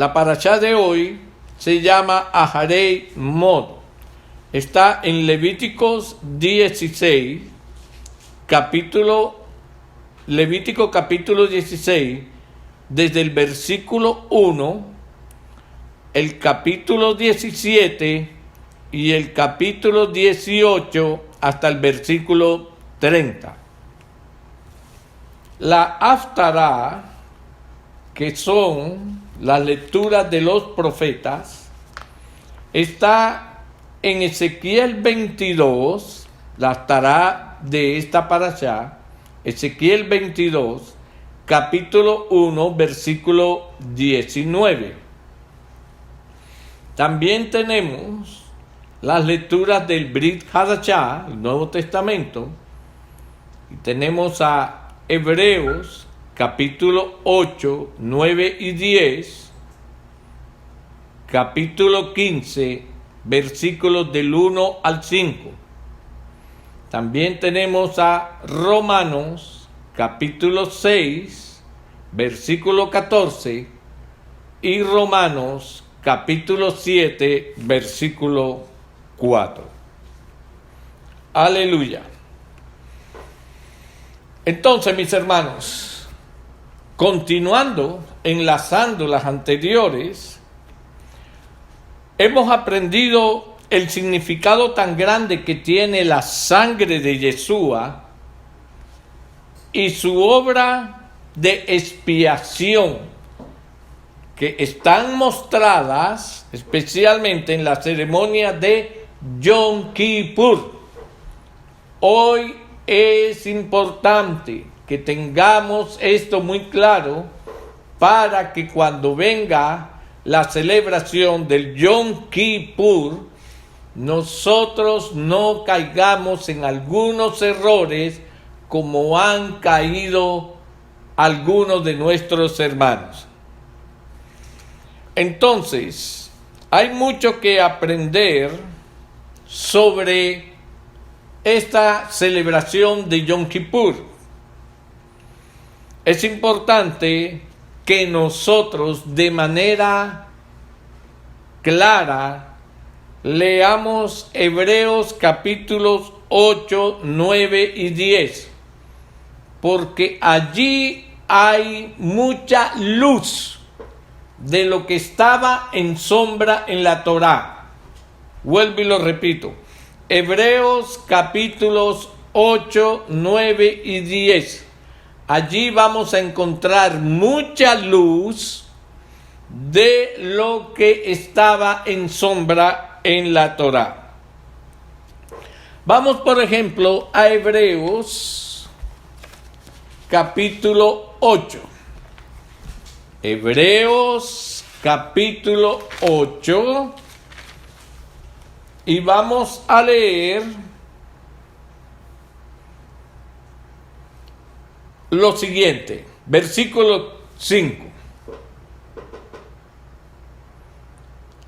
La parashá de hoy se llama Aharei Mod. Está en Levíticos 16, Levítico capítulo 16, desde el versículo 1, el capítulo 17 y el capítulo 18 hasta el versículo 30. La Haftará, que son las lecturas de los profetas, está en Ezequiel 22, la Haftará de esta parashá, Ezequiel 22, capítulo 1, versículo 19. También tenemos las lecturas del Brit Hadashah, el Nuevo Testamento, y tenemos a Hebreos, capítulo 8, 9 y 10, capítulo 15, versículos del 1 al 5. También tenemos a Romanos, capítulo 6, versículo 14, y Romanos, capítulo 7, versículo 4. Aleluya. Entonces, mis hermanos, continuando, enlazando las anteriores, hemos aprendido el significado tan grande que tiene la sangre de Yeshua y su obra de expiación, que están mostradas especialmente en la ceremonia de Yom Kippur. Hoy es importante que tengamos esto muy claro para que cuando venga la celebración del Yom Kippur, nosotros no caigamos en algunos errores como han caído algunos de nuestros hermanos. Entonces, hay mucho que aprender sobre esta celebración de Yom Kippur. Es importante que nosotros de manera clara leamos Hebreos capítulos 8, 9 y 10, porque allí hay mucha luz de lo que estaba en sombra en la Torá. Vuelvo y lo repito. Hebreos capítulos 8, 9 y 10. Allí vamos a encontrar mucha luz de lo que estaba en sombra en la Torá. Vamos, por ejemplo, a Hebreos capítulo 8. Hebreos capítulo 8. Y vamos a leer lo siguiente, versículo 5.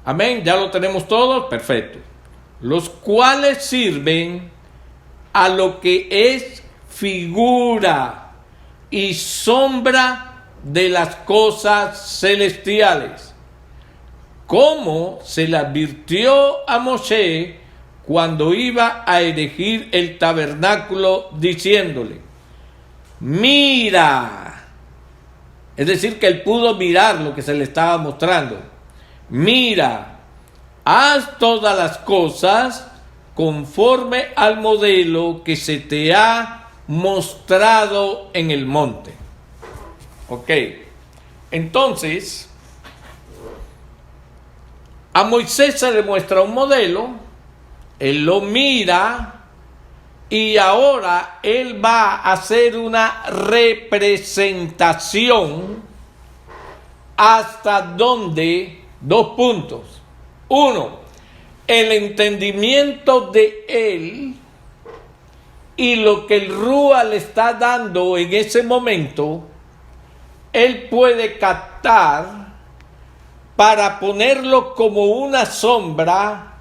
Amén, ya lo tenemos todo, perfecto. Los cuales sirven a lo que es figura y sombra de las cosas celestiales, como se le advirtió a Moshe cuando iba a erigir el tabernáculo, diciéndole: mira. Es decir, que él pudo mirar lo que se le estaba mostrando. Mira, haz todas las cosas conforme al modelo que se te ha mostrado en el monte. Ok, entonces a Moisés se le muestra un modelo, él lo mira y ahora él va a hacer una representación hasta donde, 2 puntos. 1, el entendimiento de él y lo que el Rúa le está dando en ese momento, él puede captar para ponerlo como una sombra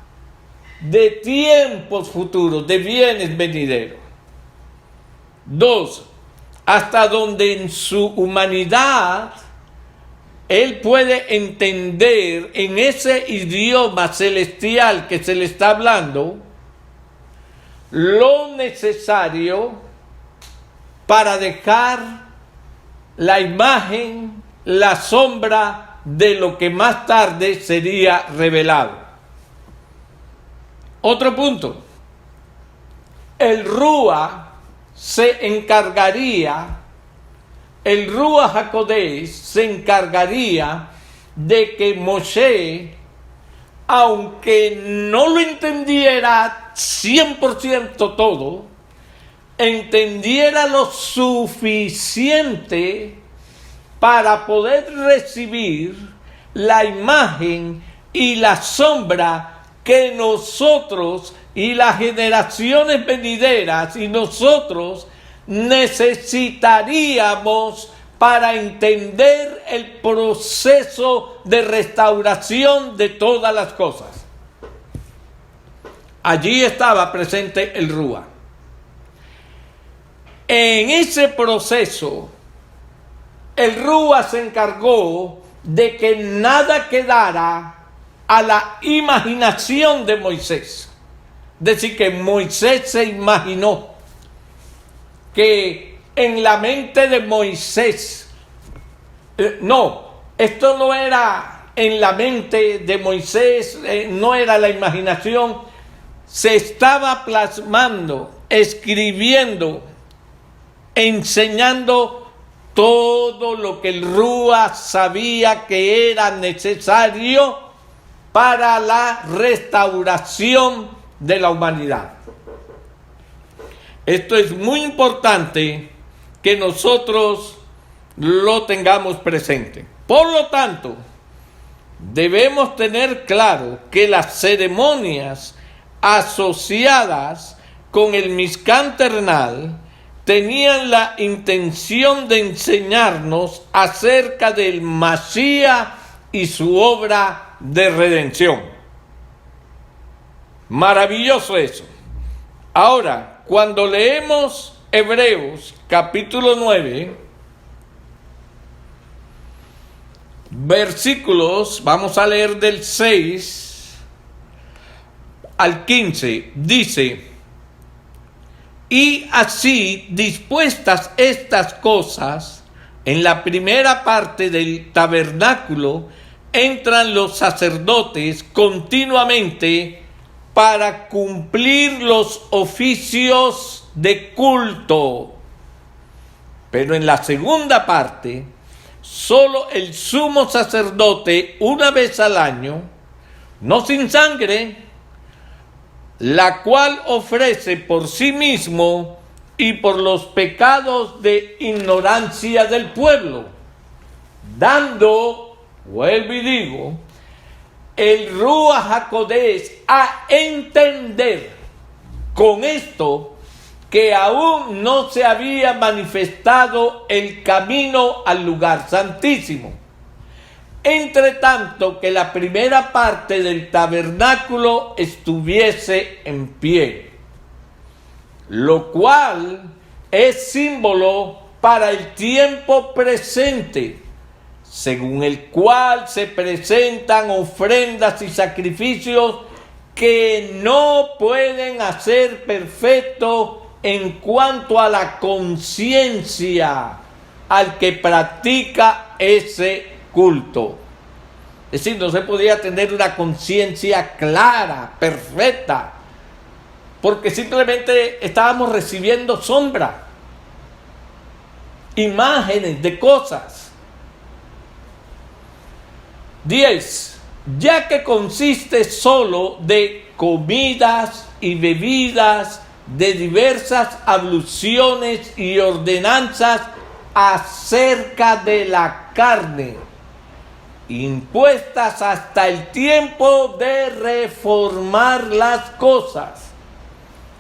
de tiempos futuros, de bienes venideros. 2, hasta donde en su humanidad él puede entender en ese idioma celestial que se le está hablando lo necesario para dejar la imagen, la sombra de lo que más tarde sería revelado. Otro punto. El Ruach HaKodesh se encargaría de que Moshe, aunque no lo entendiera 100% todo, entendiera lo suficiente para poder recibir la imagen y la sombra que nosotros y las generaciones venideras y nosotros necesitaríamos para entender el proceso de restauración de todas las cosas. Allí estaba presente el Ruach. En ese proceso, el Ruach se encargó de que nada quedara a la imaginación de Moisés. Es decir, que Moisés se imaginó que en la mente de Moisés, esto no era en la mente de Moisés, no era la imaginación, se estaba plasmando, escribiendo, enseñando todo lo que el Ruach sabía que era necesario para la restauración de la humanidad. Esto es muy importante que nosotros lo tengamos presente. Por lo tanto, debemos tener claro que las ceremonias asociadas con el Mishkan terrenal tenían la intención de enseñarnos acerca del Mashiach y su obra de redención. Maravilloso eso. Ahora, cuando leemos Hebreos capítulo 9, versículos, vamos a leer del 6 al 15, dice: y así dispuestas estas cosas, en la primera parte del tabernáculo entran los sacerdotes continuamente para cumplir los oficios de culto. Pero en la segunda parte, solo el sumo sacerdote, una vez al año, no sin sangre, la cual ofrece por sí mismo y por los pecados de ignorancia del pueblo, dando, vuelvo y digo, el Ruach HaKodesh a entender con esto que aún no se había manifestado el camino al lugar santísimo. Entre tanto que la primera parte del tabernáculo estuviese en pie, lo cual es símbolo para el tiempo presente, según el cual se presentan ofrendas y sacrificios que no pueden hacer perfecto en cuanto a la conciencia al que practica ese culto. Es decir, no se podía tener una conciencia clara, perfecta, porque simplemente estábamos recibiendo sombra, imágenes de cosas. 10. Ya que consiste solo de comidas y bebidas, de diversas abluciones y ordenanzas acerca de la carne, impuestas hasta el tiempo de reformar las cosas.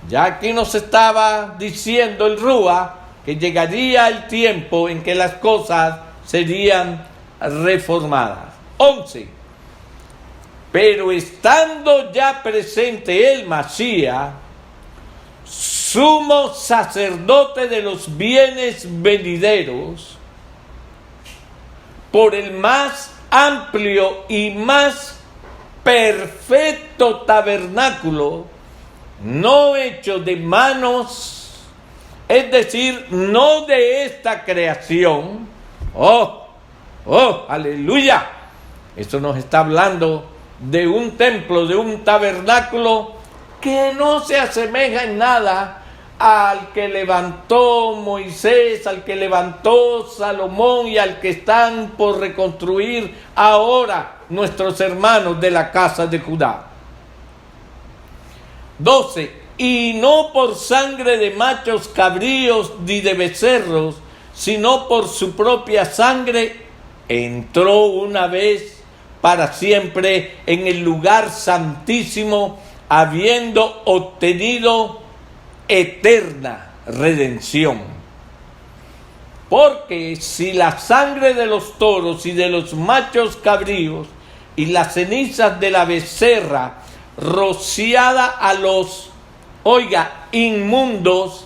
Ya aquí nos estaba diciendo el Ruach que llegaría el tiempo en que las cosas serían reformadas. 11. Pero estando ya presente el Mashiach, sumo sacerdote de los bienes venideros, por el más amplio y más perfecto tabernáculo, no hecho de manos, es decir, no de esta creación. Aleluya. Eso nos está hablando de un templo, de un tabernáculo que no se asemeja en nada al que levantó Moisés, al que levantó Salomón y al que están por reconstruir ahora nuestros hermanos de la casa de Judá. 12. Y no por sangre de machos cabríos ni de becerros, sino por su propia sangre, entró una vez para siempre en el lugar santísimo, habiendo obtenido eterna redención. Porque si la sangre de los toros y de los machos cabríos y las cenizas de la becerra rociada a los, inmundos,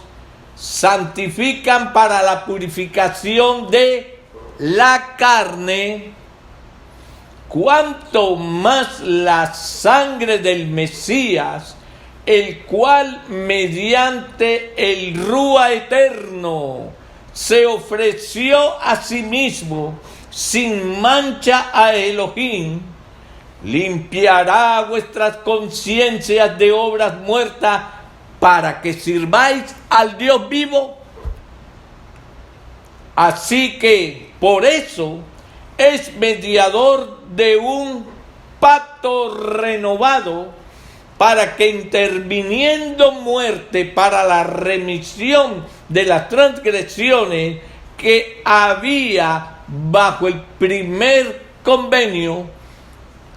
santifican para la purificación de la carne, cuanto más la sangre del Mesías, el cual mediante el Rúa eterno se ofreció a sí mismo sin mancha a Elohim, limpiará vuestras conciencias de obras muertas para que sirváis al Dios vivo. Así que por eso es mediador de un pacto renovado, para que interviniendo muerte para la remisión de las transgresiones que había bajo el primer convenio,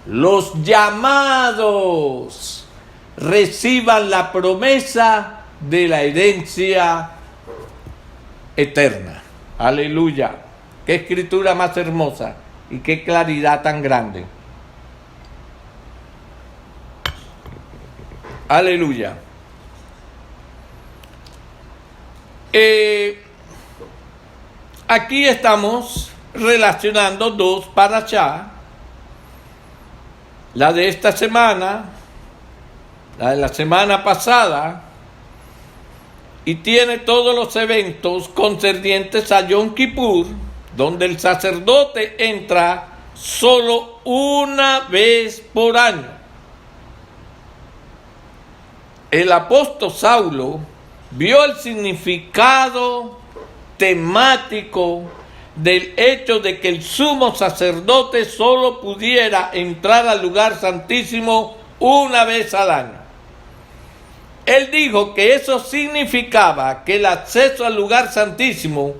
los llamados reciban la promesa de la herencia eterna. Aleluya. Qué escritura más hermosa y qué claridad tan grande. Aleluya. Aquí estamos relacionando dos parashá, la de esta semana, la de la semana pasada, y tiene todos los eventos concernientes a Yom Kippur, donde el sacerdote entra solo una vez por año. El apóstol Saulo vio el significado temático del hecho de que el sumo sacerdote solo pudiera entrar al lugar santísimo una vez al año. Él dijo que eso significaba que el acceso al lugar santísimo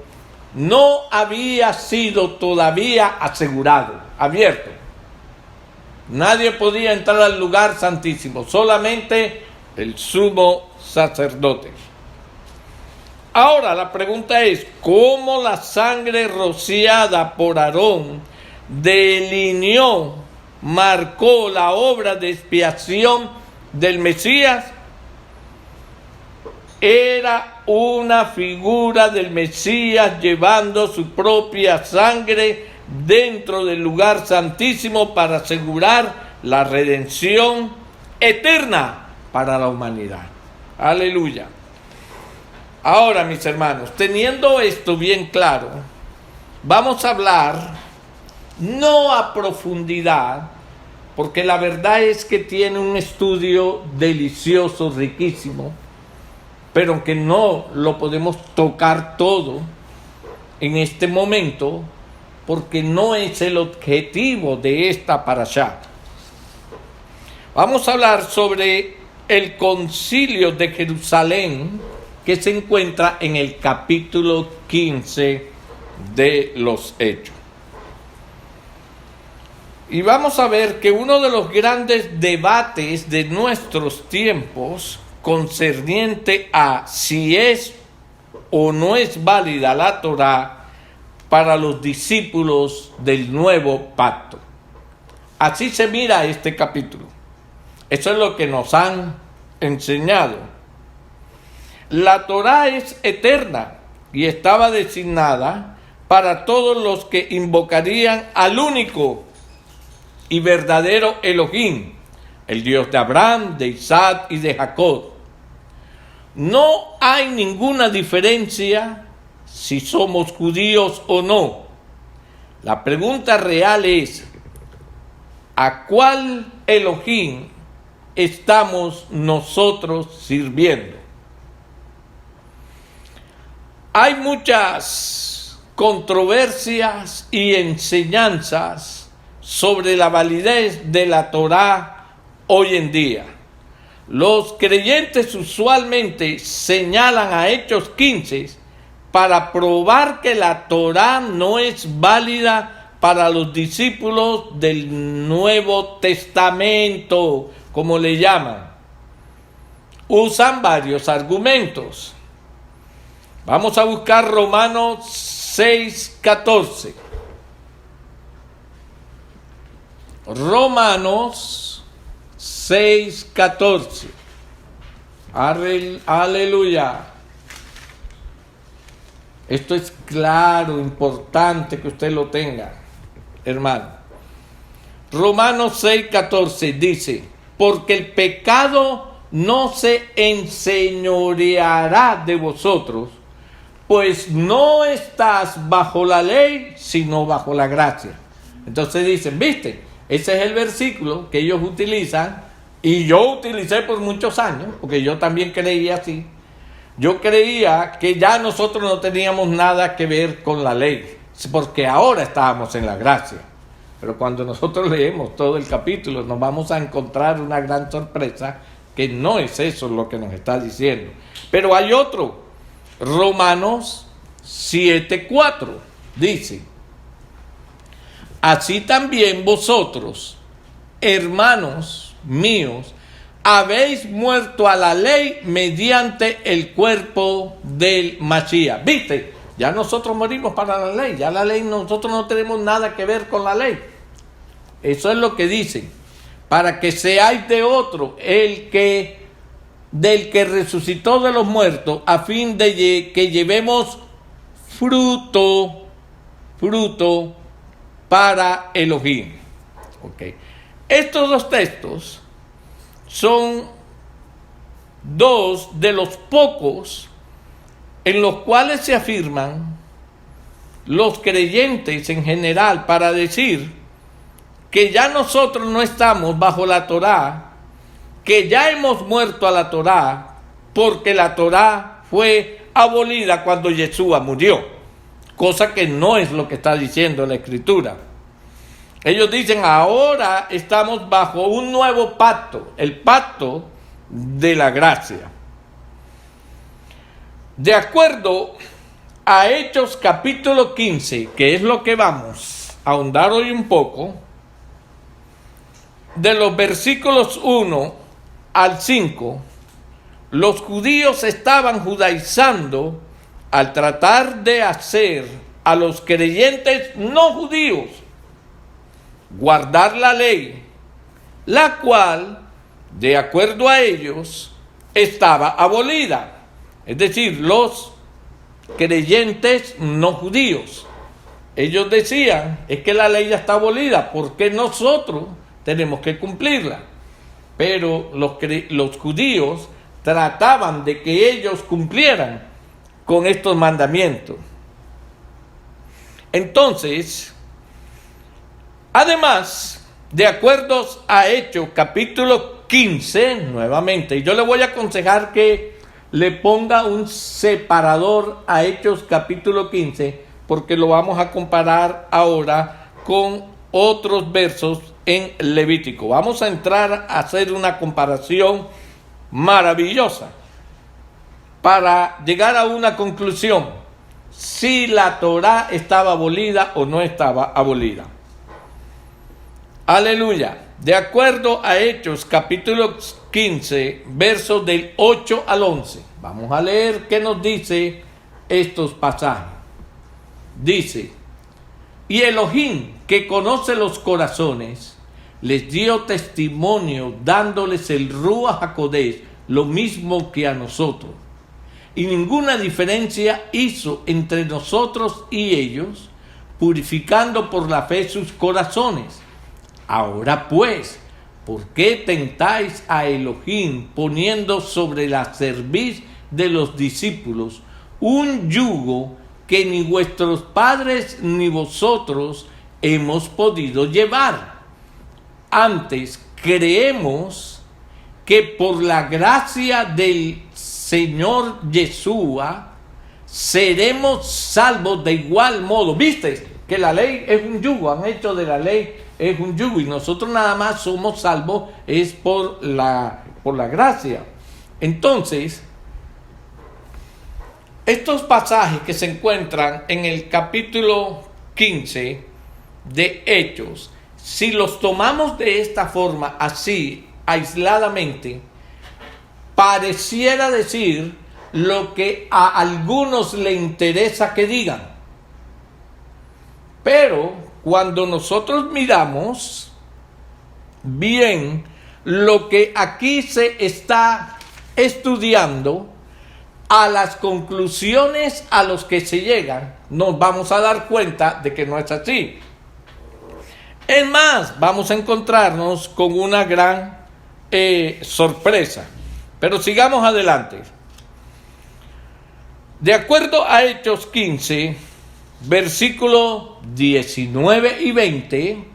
no había sido todavía asegurado, abierto. Nadie podía entrar al lugar santísimo, solamente el sumo sacerdote. Ahora la pregunta es, ¿cómo la sangre rociada por Aarón delineó, marcó la obra de expiación del Mesías? Era una figura del Mesías llevando su propia sangre dentro del lugar santísimo para asegurar la redención eterna para la humanidad. Aleluya. Ahora, mis hermanos, teniendo esto bien claro, vamos a hablar no a profundidad, porque la verdad es que tiene un estudio delicioso, riquísimo, pero que no lo podemos tocar todo en este momento, porque no es el objetivo de esta parashá. Vamos a hablar sobre el concilio de Jerusalén, que se encuentra en el capítulo 15 de los Hechos. Y vamos a ver que uno de los grandes debates de nuestros tiempos, concerniente a si es o no es válida la Torá para los discípulos del nuevo pacto. Así se mira este capítulo. Eso es lo que nos han enseñado. La Torá es eterna y estaba designada para todos los que invocarían al único y verdadero Elohim, el Dios de Abraham, de Isaac y de Jacob. No hay ninguna diferencia si somos judíos o no. La pregunta real es, ¿a cuál Elohim estamos nosotros sirviendo? Hay muchas controversias y enseñanzas sobre la validez de la Torá hoy en día. Los creyentes usualmente señalan a Hechos 15 para probar que la Torá no es válida para los discípulos del Nuevo Testamento, como le llaman. Usan varios argumentos. Vamos a buscar Romanos 6:14. Romanos 6:14. Aleluya. Esto es claro, importante que usted lo tenga, hermano. Romanos 6:14 dice, porque el pecado no se enseñoreará de vosotros, pues no estás bajo la ley, sino bajo la gracia. Entonces dicen, ¿viste? Ese es el versículo que ellos utilizan y yo utilicé por muchos años, porque yo también creía así. Yo creía que ya nosotros no teníamos nada que ver con la ley, porque ahora estábamos en la gracia. Pero cuando nosotros leemos todo el capítulo, nos vamos a encontrar una gran sorpresa, que no es eso lo que nos está diciendo. Pero hay otro, Romanos 7:4, dice, así también vosotros, hermanos míos, habéis muerto a la ley mediante el cuerpo del Mashiach. ¿Viste? Ya nosotros morimos para la ley. Ya la ley, nosotros no tenemos nada que ver con la ley. Eso es lo que dice. Para que seáis de otro, del que resucitó de los muertos, a fin de que llevemos fruto para Elohim. Okay. Estos dos textos son dos de los pocos en los cuales se afirman los creyentes en general para decir que ya nosotros no estamos bajo la Torá, que ya hemos muerto a la Torá, porque la Torá fue abolida cuando Yeshua murió, cosa que no es lo que está diciendo la Escritura. Ellos dicen, ahora estamos bajo un nuevo pacto, el pacto de la gracia. De acuerdo a Hechos capítulo 15, que es lo que vamos a ahondar hoy un poco, de los versículos 1 al 5, los judíos estaban judaizando al tratar de hacer a los creyentes no judíos guardar la ley, la cual, de acuerdo a ellos, estaba abolida. Es decir, los creyentes no judíos. Ellos decían, es que la ley ya está abolida, ¿por qué nosotros tenemos que cumplirla? Pero los judíos trataban de que ellos cumplieran con estos mandamientos. Entonces, además, de acuerdo a Hechos capítulo 15, nuevamente, yo le voy a aconsejar que le ponga un separador a Hechos capítulo 15, porque lo vamos a comparar ahora con otros versos en Levítico. Vamos a entrar a hacer una comparación maravillosa para llegar a una conclusión, si la Torá estaba abolida o no estaba abolida. Aleluya. De acuerdo a Hechos capítulo 15, versos del 8 al 11. Vamos a leer qué nos dice estos pasajes. Dice, y Elohim, que conoce los corazones, les dio testimonio dándoles el Ruach HaKodesh, lo mismo que a nosotros. y ninguna diferencia hizo entre nosotros y ellos, purificando por la fe sus corazones. Ahora pues, ¿por qué tentáis a Elohim poniendo sobre la cerviz de los discípulos un yugo que ni vuestros padres ni vosotros hemos podido llevar? Antes creemos que por la gracia del Señor Yeshua seremos salvos de igual modo. ¿Viste? Que la ley es un yugo, han hecho de la ley es un yugo, y nosotros nada más somos salvos es por la gracia. Entonces, estos pasajes que se encuentran en el capítulo 15 de Hechos, si los tomamos de esta forma, así, aisladamente, pareciera decir lo que a algunos le interesa que digan. Pero cuando nosotros miramos bien lo que aquí se está estudiando, a las conclusiones a las que se llegan, nos vamos a dar cuenta de que no es así. Es más, vamos a encontrarnos con una gran sorpresa. Pero sigamos adelante. De acuerdo a Hechos 15, versículos 19 y 20,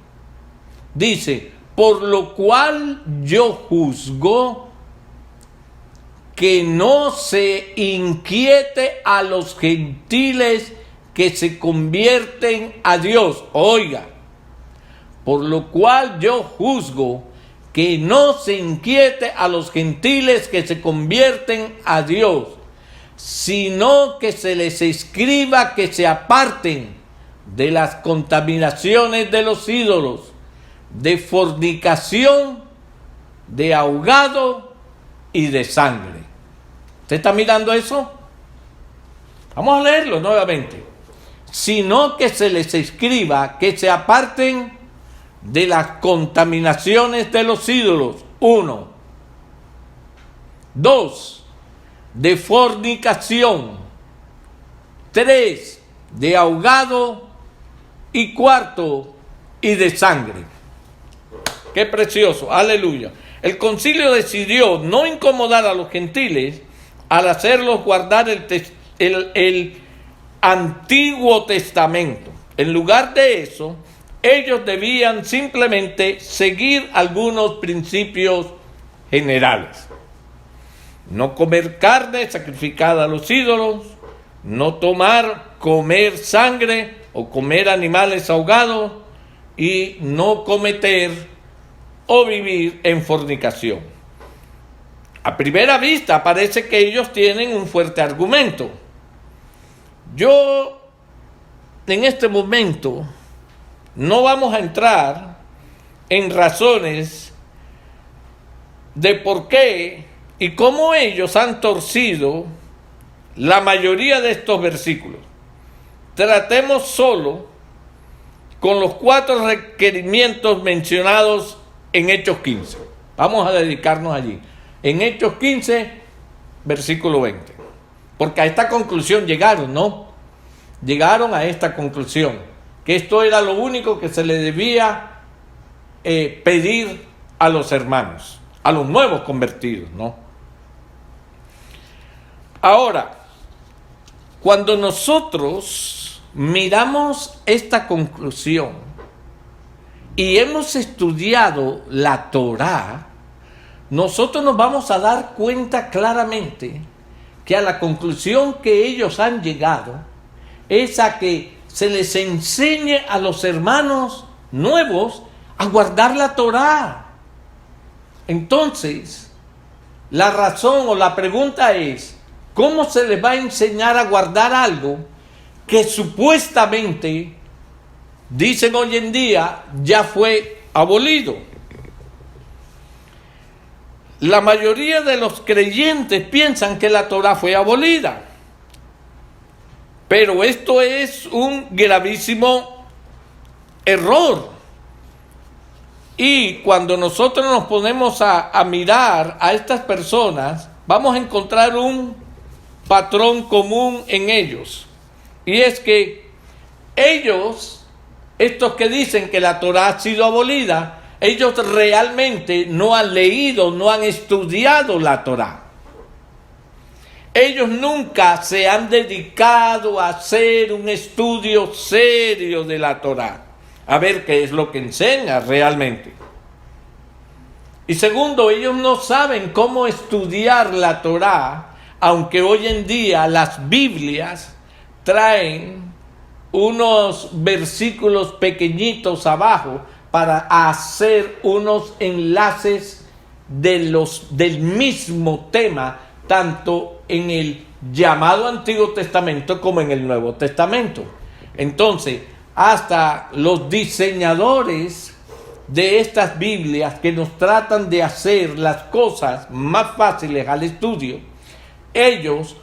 dice: por lo cual yo juzgo que no se inquiete a los gentiles que se convierten a Dios. Oiga, por lo cual yo juzgo que no se inquiete a los gentiles que se convierten a Dios, sino que se les escriba que se aparten de las contaminaciones de los ídolos, de fornicación, de ahogado y de sangre. ¿Usted está mirando eso? Vamos a leerlo nuevamente. Sino que se les escriba que se aparten de las contaminaciones de los ídolos. 1. 2. De fornicación. 3. De ahogado. Y 4. Y de sangre. Qué precioso, aleluya. El concilio decidió no incomodar a los gentiles al hacerlos guardar el Antiguo Testamento. En lugar de eso, ellos debían simplemente seguir algunos principios generales. No comer carne sacrificada a los ídolos, no comer sangre o comer animales ahogados, y no cometer o vivir en fornicación. A primera vista parece que ellos tienen un fuerte argumento. Yo, en este momento, no vamos a entrar en razones de por qué y cómo ellos han torcido la mayoría de estos versículos. Tratemos solo con los 4 requerimientos mencionados en Hechos 15. Vamos a dedicarnos allí. En Hechos 15, versículo 20. Porque a esta conclusión llegaron, ¿no? Llegaron a esta conclusión, que esto era lo único que se le debía pedir a los hermanos, a los nuevos convertidos, ¿no? Ahora, cuando nosotros miramos esta conclusión y hemos estudiado la Torá, nosotros nos vamos a dar cuenta claramente que a la conclusión que ellos han llegado es a que se les enseñe a los hermanos nuevos a guardar la Torá. Entonces, la razón o la pregunta es, ¿cómo se les va a enseñar a guardar algo que supuestamente, dicen hoy en día, ya fue abolido? La mayoría de los creyentes piensan que la Torá fue abolida. Pero esto es un gravísimo error. Y cuando nosotros nos ponemos a mirar a estas personas, vamos a encontrar un patrón común en ellos. Y es que ellos, estos que dicen que la Torá ha sido abolida, ellos realmente no han leído, no han estudiado la Torá. Ellos nunca se han dedicado a hacer un estudio serio de la Torá, a ver qué es lo que enseña realmente. Y segundo, ellos no saben cómo estudiar la Torá, aunque hoy en día las Biblias traen unos versículos pequeñitos abajo para hacer unos enlaces del mismo tema, tanto en el llamado Antiguo Testamento como en el Nuevo Testamento. Entonces, hasta los diseñadores de estas Biblias que nos tratan de hacer las cosas más fáciles al estudio, ellos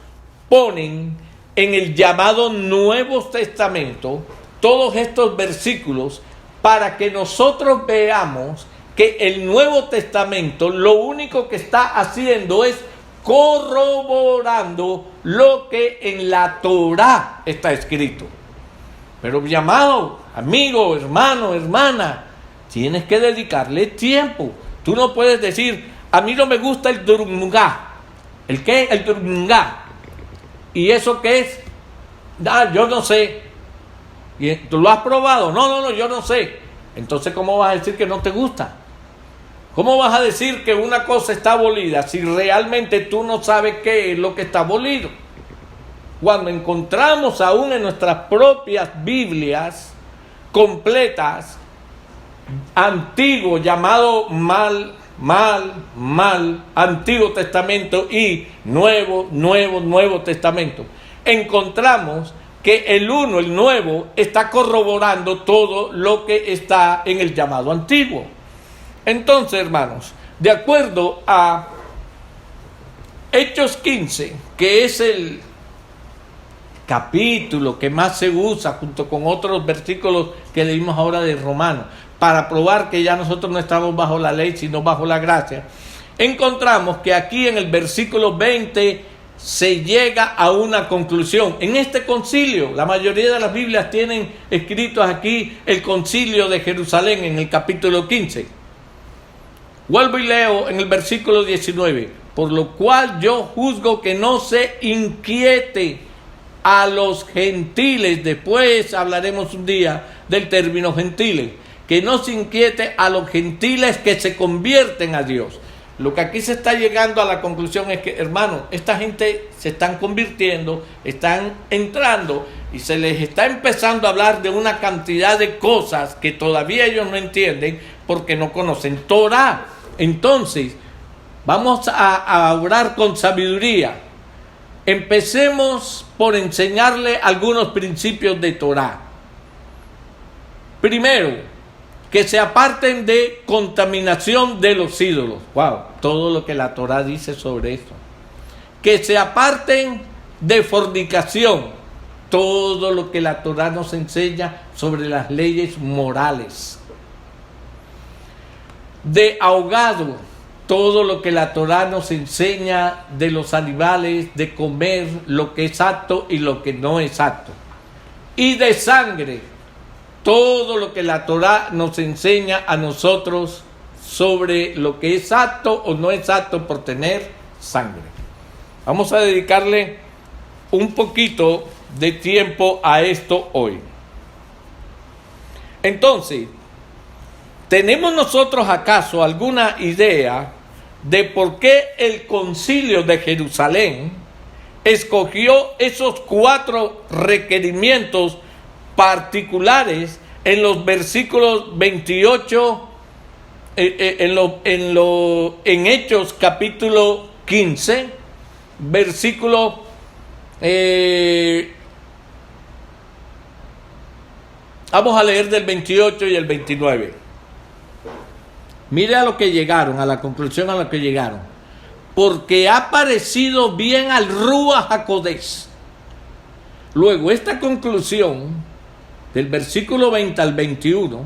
ponen en el llamado Nuevo Testamento todos estos versículos para que nosotros veamos que el Nuevo Testamento lo único que está haciendo es corroborando lo que en la Torá está escrito. Pero mi amado amigo, hermano, hermana, tienes que dedicarle tiempo. Tú no puedes decir, a mí no me gusta el durungá. ¿El qué? El durungá. ¿Y eso qué es? Yo no sé. ¿Y tú lo has probado? No, yo no sé. Entonces, ¿cómo vas a decir que no te gusta? ¿Cómo vas a decir que una cosa está abolida si realmente tú no sabes qué es lo que está abolido? Cuando encontramos aún en nuestras propias Biblias completas, antiguo, llamado mal, Antiguo Testamento y Nuevo Testamento, encontramos que el Nuevo, está corroborando todo lo que está en el llamado Antiguo. Entonces, hermanos, de acuerdo a Hechos 15, que es el capítulo que más se usa junto con otros versículos que leímos ahora de Romanos, para probar que ya nosotros no estamos bajo la ley, sino bajo la gracia, encontramos que aquí en el versículo 20 se llega a una conclusión. En este concilio, la mayoría de las Biblias tienen escritos aquí el concilio de Jerusalén en el capítulo 15. Vuelvo y leo en el versículo 19. Por lo cual yo juzgo que no se inquiete a los gentiles. Después hablaremos un día del término gentiles. Que no se inquiete a los gentiles que se convierten a Dios. Lo que aquí se está llegando a la conclusión es que, hermano, esta gente se están convirtiendo, están entrando y se les está empezando a hablar de una cantidad de cosas que todavía ellos no entienden porque no conocen Torá. Entonces, vamos a orar con sabiduría. Empecemos por enseñarle algunos principios de Torá. Primero, que se aparten de contaminación de los ídolos. Wow, todo lo que la Torá dice sobre esto. Que se aparten de fornicación. Todo lo que la Torá nos enseña sobre las leyes morales. De ahogado. Todo lo que la Torá nos enseña de los animales, de comer lo que es apto y lo que no es apto. Y de sangre. Todo lo que la Torá nos enseña a nosotros sobre lo que es apto o no es apto por tener sangre. Vamos a dedicarle un poquito de tiempo a esto hoy. Entonces, ¿tenemos nosotros acaso alguna idea de por qué el concilio de Jerusalén escogió esos 4 requerimientos particulares en los versículos 28, en Hechos capítulo 15, versículo vamos a leer del 28 y el 29. Mire a lo que llegaron, a la conclusión a la que llegaron. Porque ha parecido bien al Ruach HaKodesh. Luego, esta conclusión del versículo 20 al 21,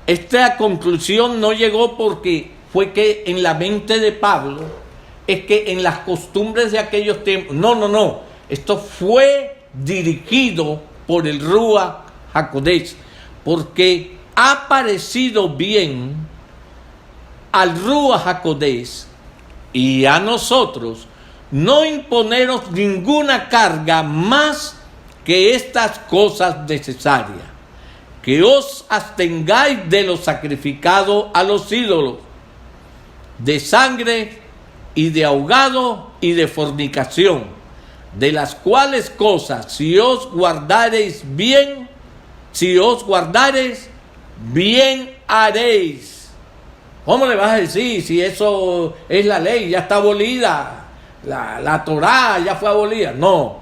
esta conclusión no llegó porque fue que en la mente de Pablo es que en las costumbres de aquellos tiempos, no, esto fue dirigido por el Ruach HaKodesh, porque ha parecido bien al Ruach HaKodesh y a nosotros no imponeros ninguna carga más que estas cosas necesarias, que os abstengáis de lo sacrificado a los ídolos, de sangre y de ahogado y de fornicación, de las cuales cosas si os guardareis, bien haréis. ¿Cómo le vas a decir si eso es la ley? Ya está abolida. La Torá ya fue abolida. No.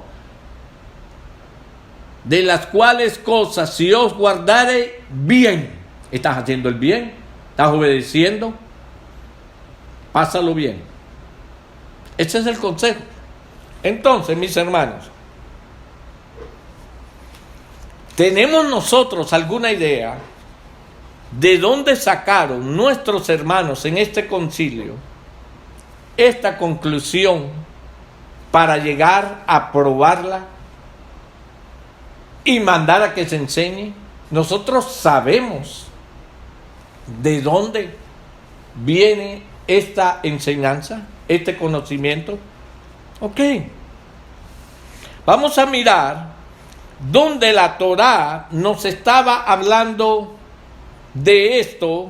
De las cuales cosas si os guardareis, bien. ¿Estás haciendo el bien? ¿Estás obedeciendo? Pásalo bien. Ese es el consejo. Entonces, mis hermanos, ¿tenemos nosotros alguna idea de dónde sacaron nuestros hermanos en este concilio esta conclusión para llegar a aprobarla y mandar a que se enseñe? Nosotros sabemos de dónde viene esta enseñanza, este conocimiento. Ok. Vamos a mirar donde la Torá nos estaba hablando de esto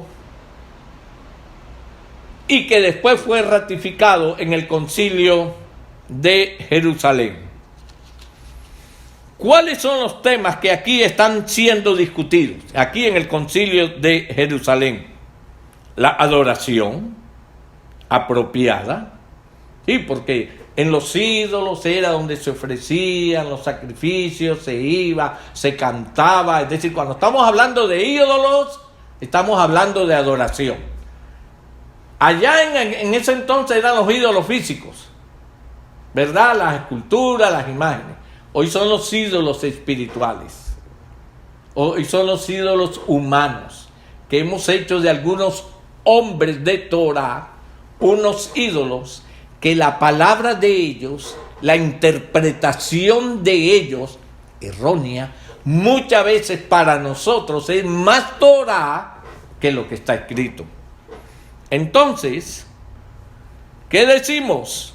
y que después fue ratificado en el concilio de Jerusalén. ¿Cuáles son los temas que aquí están siendo discutidos? Aquí en el concilio de Jerusalén. La adoración apropiada. Sí, porque en los ídolos era donde se ofrecían los sacrificios, se iba, se cantaba. Es decir, cuando estamos hablando de ídolos, estamos hablando de adoración. Allá en ese entonces eran los ídolos físicos, ¿verdad? Las esculturas, las imágenes. Hoy son los ídolos espirituales. Hoy son los ídolos humanos que hemos hecho de algunos hombres de Torah, unos ídolos que la palabra de ellos, la interpretación de ellos, errónea, muchas veces para nosotros es más Torah que lo que está escrito. Entonces, ¿qué decimos?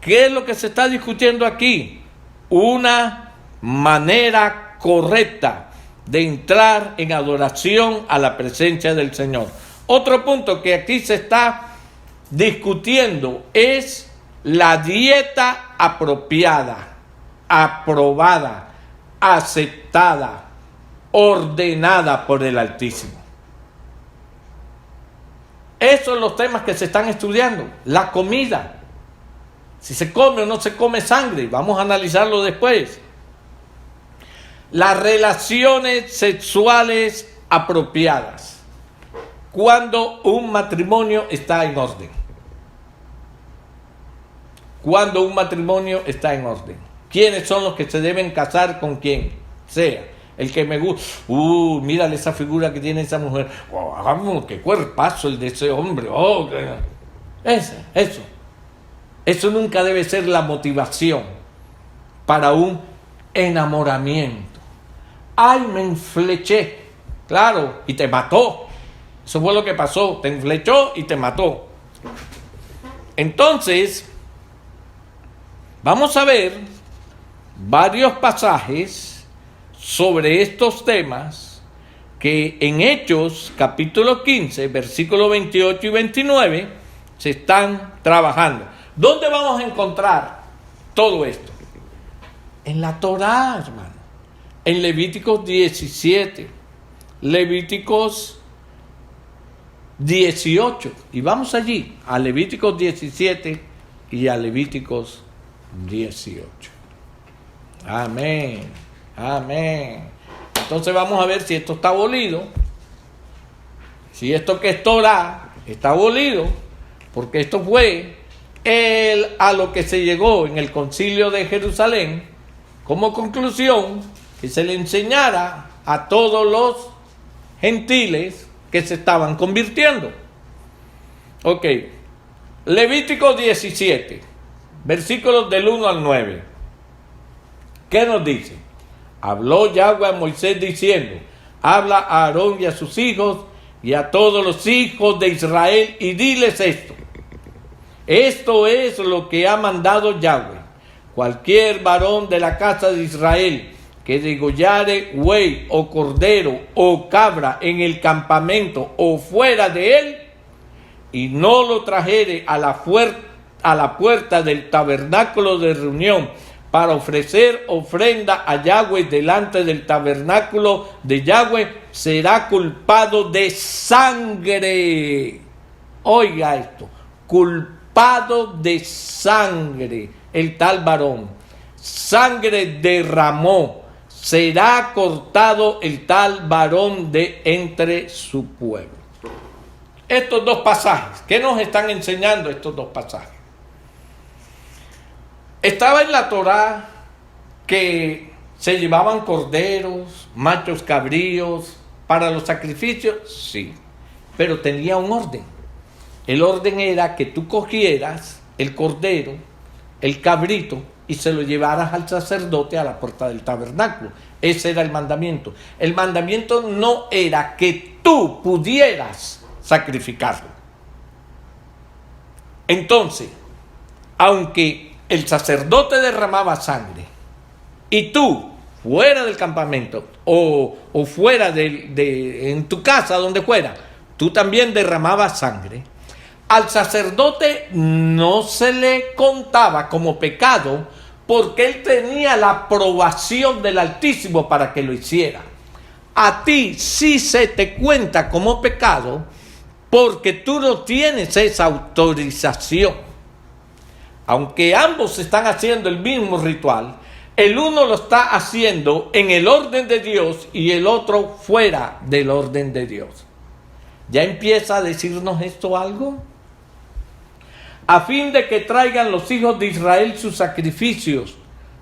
¿Qué es lo que se está discutiendo aquí? Una manera correcta de entrar en adoración a la presencia del Señor. Otro punto que aquí se está discutiendo es la dieta apropiada, aprobada, aceptada, ordenada por el Altísimo. Esos son los temas que se están estudiando. La comida, si se come o no se come sangre, vamos a analizarlo después. Las relaciones sexuales apropiadas, cuando un matrimonio está en orden. Cuando un matrimonio está en orden. ¿Quiénes son los que se deben casar con quién sea? El que me gusta. Mírale esa figura que tiene esa mujer. Vamos, qué cuerpazo el de ese hombre. Eso nunca debe ser la motivación para un enamoramiento. Ay, me enfleché. Claro, y te mató. Eso fue lo que pasó. Te enflechó y te mató. Entonces, vamos a ver varios pasajes sobre estos temas que en Hechos capítulo 15, versículos 28 y 29 se están trabajando. ¿Dónde vamos a encontrar todo esto? En la Torá, hermano. En Levíticos 17, Levíticos 18. Y vamos allí, a Levíticos 17 y a Levíticos 18. Amén. Amén. Entonces vamos a ver si esto está abolido. Si esto que es Torah está abolido. Porque esto fue a lo que se llegó en el concilio de Jerusalén. Como conclusión, que se le enseñara a todos los gentiles que se estaban convirtiendo. Ok. Levítico 17, versículos del 1 al 9. ¿Qué nos dice? Habló Yahweh a Moisés diciendo: habla a Aarón y a sus hijos y a todos los hijos de Israel y diles esto. Esto es lo que ha mandado Yahweh. Cualquier varón de la casa de Israel que degollare buey o cordero o cabra en el campamento o fuera de él, y no lo trajere a la puerta del tabernáculo de reunión para ofrecer ofrenda a Yahweh delante del tabernáculo de Yahweh, será culpado de sangre. Oiga esto, culpado de sangre el tal varón. Sangre derramó, será cortado el tal varón de entre su pueblo. Estos dos pasajes, ¿qué nos están enseñando estos dos pasajes? Estaba en la Torá que se llevaban corderos, machos cabríos para los sacrificios, sí, pero tenía un orden. El orden era que tú cogieras el cordero, el cabrito, y se lo llevaras al sacerdote a la puerta del tabernáculo. Ese era el mandamiento. El mandamiento no era que tú pudieras sacrificarlo. Entonces, aunque el sacerdote derramaba sangre y tú, fuera del campamento o fuera en tu casa, donde fuera, tú también derramabas sangre, al sacerdote no se le contaba como pecado porque él tenía la aprobación del Altísimo para que lo hiciera. A ti sí se te cuenta como pecado porque tú no tienes esa autorización. Aunque ambos están haciendo el mismo ritual, el uno lo está haciendo en el orden de Dios y el otro fuera del orden de Dios. ¿Ya empieza a decirnos esto algo? A fin de que traigan los hijos de Israel sus sacrificios,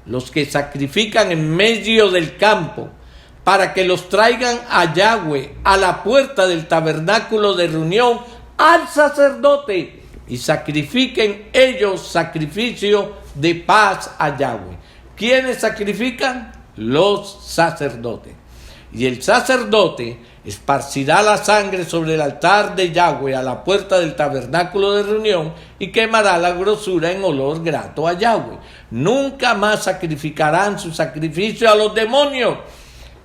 los que sacrifican en medio del campo, para que los traigan a Yahweh, a la puerta del tabernáculo de reunión, al sacerdote, y sacrifiquen ellos sacrificio de paz a Yahweh. ¿Quiénes sacrifican? Los sacerdotes. Y el sacerdote esparcirá la sangre sobre el altar de Yahweh a la puerta del tabernáculo de reunión y quemará la grosura en olor grato a Yahweh. Nunca más sacrificarán su sacrificio a los demonios.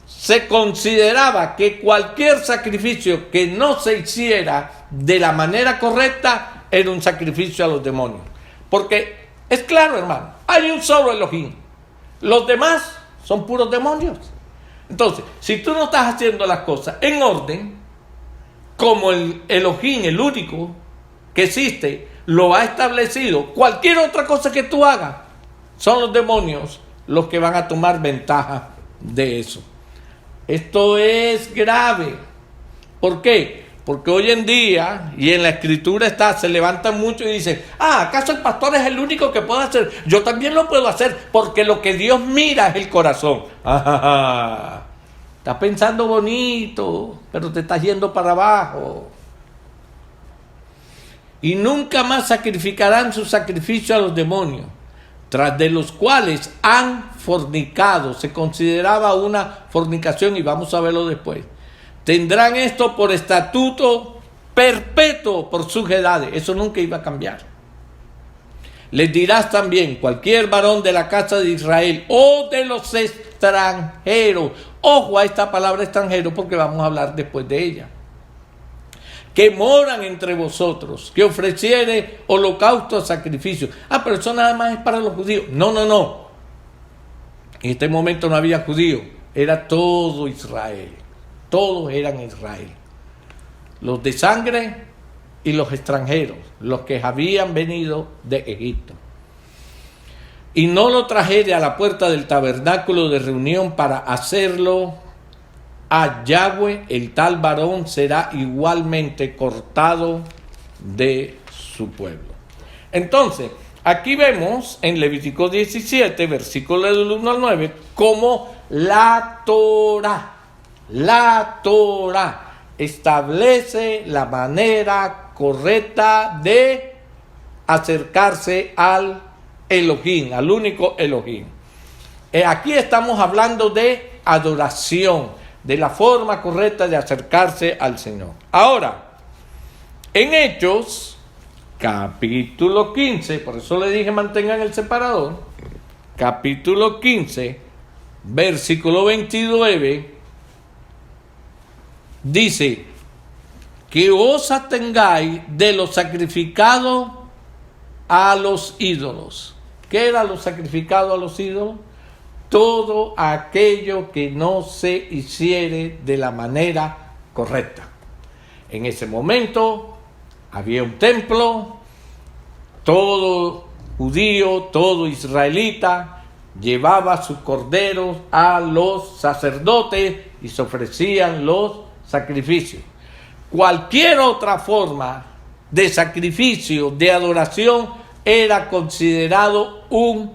Se consideraba que cualquier sacrificio que no se hiciera de la manera correcta era un sacrificio a los demonios. Porque es claro, hermano, hay un solo Elohim. Los demás son puros demonios. Entonces, si tú no estás haciendo las cosas en orden, como el Elohim, el único que existe, lo ha establecido, cualquier otra cosa que tú hagas, son los demonios los que van a tomar ventaja de eso. Esto es grave. ¿Por qué? Porque hoy en día, y en la escritura está, se levantan mucho y dicen: ¿acaso el pastor es el único que puede hacer? Yo también lo puedo hacer, porque lo que Dios mira es el corazón. Estás pensando bonito, pero te estás yendo para abajo. Y nunca más sacrificarán su sacrificio a los demonios, tras de los cuales han fornicado. Se consideraba una fornicación y vamos a verlo después. Tendrán esto por estatuto perpetuo por sus edades. Eso nunca iba a cambiar. Les dirás también: cualquier varón de la casa de Israel o de los extranjeros. Ojo a esta palabra extranjero porque vamos a hablar después de ella. Que moran entre vosotros, que ofreciere holocausto a sacrificio. Pero eso nada más es para los judíos. No. En este momento no había judíos. Era todo Israel. Todos eran Israel. Los de sangre y los extranjeros, los que habían venido de Egipto. Y no lo trajere a la puerta del tabernáculo de reunión para hacerlo a Yahweh, el tal varón será igualmente cortado de su pueblo. Entonces, aquí vemos en Levítico 17, versículo del 1 al 9, cómo la Torá establece la manera correcta de acercarse al Elohim, al único Elohim. Aquí estamos hablando de adoración, de la forma correcta de acercarse al Señor. Ahora, en Hechos, capítulo 15, por eso le dije mantengan el separador, capítulo 15, versículo 29, dice: que os atengáis de lo sacrificado a los ídolos. ¿Qué era lo sacrificado a los ídolos? Todo aquello que no se hiciere de la manera correcta. En ese momento había un templo, todo judío, todo israelita llevaba sus corderos a los sacerdotes y se ofrecían los sacrificios. Cualquier otra forma de sacrificio, de adoración, era considerado un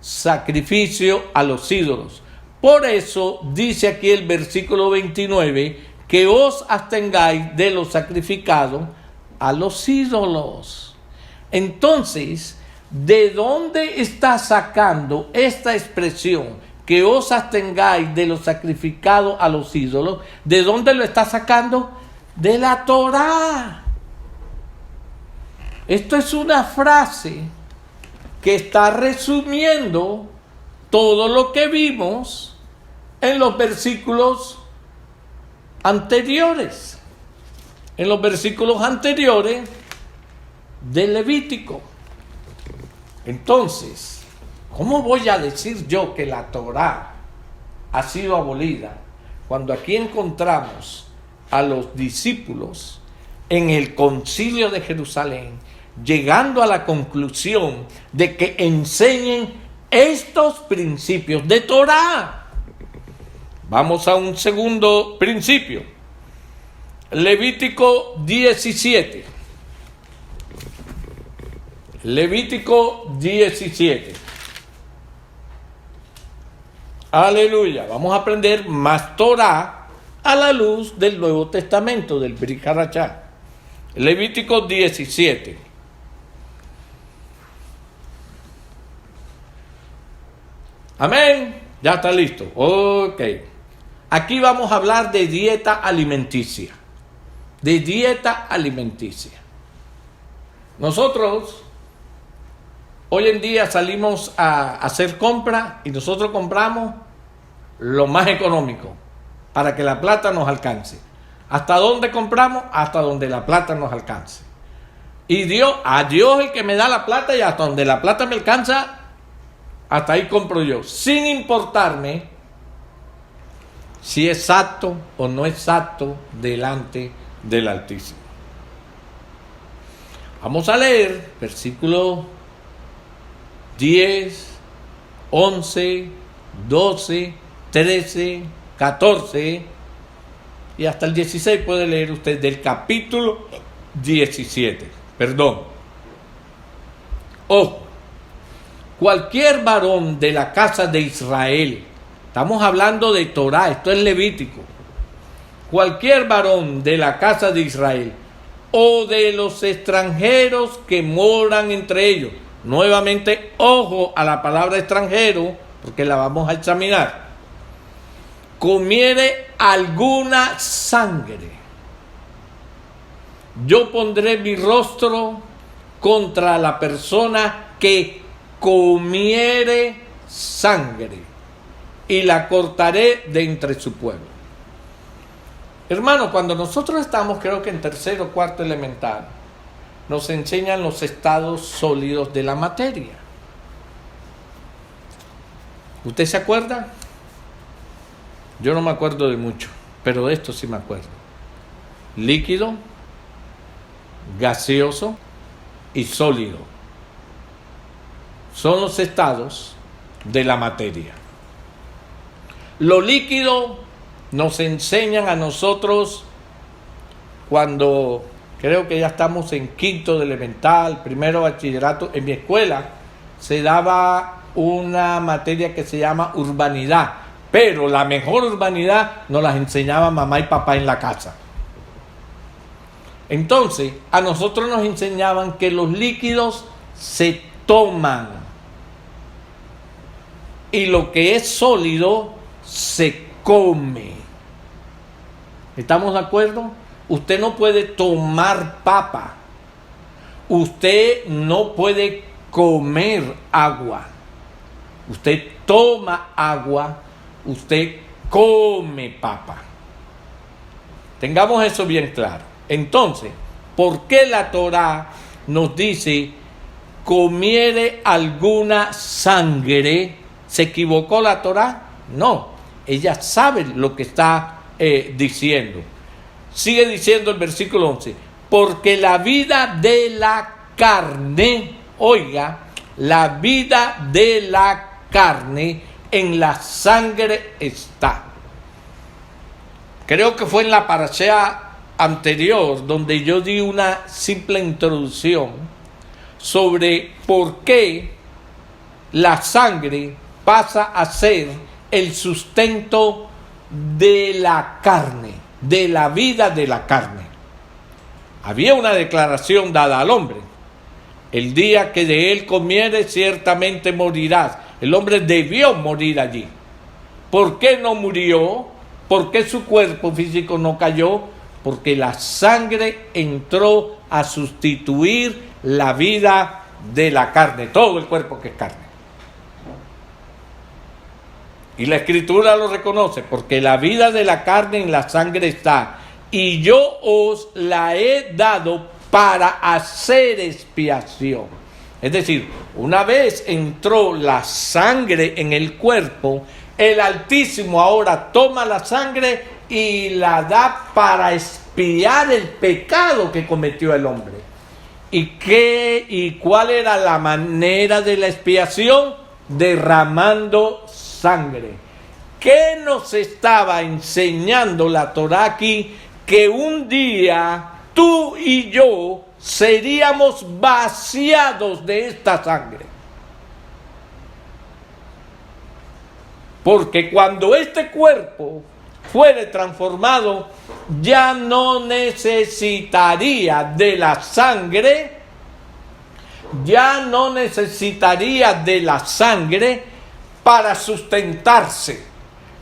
sacrificio a los ídolos. Por eso dice aquí el versículo 29, que os abstengáis de lo sacrificado a los ídolos. Entonces, ¿de dónde está sacando esta expresión, que os abstengáis de lo sacrificado a los ídolos? ¿De dónde lo está sacando? De la Torá. Esto es una frase que está resumiendo todo lo que vimos en los versículos anteriores. En los versículos anteriores del Levítico. Entonces, ¿cómo voy a decir yo que la Torá ha sido abolida cuando aquí encontramos a los discípulos en el Concilio de Jerusalén llegando a la conclusión de que enseñen estos principios de Torá? Vamos a un segundo principio. Levítico 17. Levítico 17. Aleluya. Vamos a aprender más Torá a la luz del Nuevo Testamento, del Brit Hadashah. Levítico 17. Amén. Ya está listo. Ok. Aquí vamos a hablar de dieta alimenticia. De dieta alimenticia. Nosotros hoy en día salimos a hacer compras y nosotros compramos lo más económico para que la plata nos alcance. ¿Hasta dónde compramos? Hasta donde la plata nos alcance. Y a Dios el que me da la plata, y hasta donde la plata me alcanza, hasta ahí compro yo, sin importarme si es apto o no es apto delante del Altísimo. Vamos a leer versículos 10, 11, 12, 13, 14 y hasta el 16 puede leer usted del capítulo 17. Perdón. Ojo, cualquier varón de la casa de Israel, estamos hablando de Torá, esto es Levítico, cualquier varón de la casa de Israel o de los extranjeros que moran entre ellos, nuevamente ojo a la palabra extranjero porque la vamos a examinar, comiere alguna sangre, yo pondré mi rostro contra la persona que comiere sangre y la cortaré de entre su pueblo. Hermano, cuando nosotros estamos, creo que en tercero o cuarto elemental, nos enseñan los estados sólidos de la materia. ¿Usted se acuerda? Yo no me acuerdo de mucho, pero de esto sí me acuerdo. Líquido, gaseoso y sólido. Son los estados de la materia. Lo líquido nos enseñan a nosotros cuando creo que ya estamos en quinto de elemental, primero bachillerato. En mi escuela se daba una materia que se llama urbanidad, pero la mejor urbanidad nos las enseñaba mamá y papá en la casa. Entonces, a nosotros nos enseñaban que los líquidos se toman y lo que es sólido se come. ¿Estamos de acuerdo? Usted no puede tomar papa. Usted no puede comer agua. Usted toma agua, usted come papa. Tengamos eso bien claro. Entonces, ¿por qué la Torá nos dice comiere alguna sangre? ¿Se equivocó la Torá? No, ella sabe lo que está diciendo. Sigue diciendo el versículo 11, porque la vida de la carne, oiga, la vida de la carne en la sangre está. Creo que fue en la parashá anterior donde yo di una simple introducción sobre por qué la sangre pasa a ser el sustento de la carne, de la vida de la carne. Había una declaración dada al hombre: el día que de él comiere ciertamente morirás. El hombre debió morir allí. ¿Por qué no murió? ¿Por qué su cuerpo físico no cayó? Porque la sangre entró a sustituir la vida de la carne, todo el cuerpo que es carne. Y la Escritura lo reconoce, porque la vida de la carne en la sangre está, y yo os la he dado para hacer expiación. Es decir, una vez entró la sangre en el cuerpo, el Altísimo ahora toma la sangre y la da para expiar el pecado que cometió el hombre. ¿Y cuál era la manera de la expiación? Derramando sangre. ¿Qué nos estaba enseñando la Torá aquí? Que un día tú y yo seríamos vaciados de esta sangre. Porque cuando este cuerpo fuere transformado, ya no necesitaría de la sangre, para sustentarse,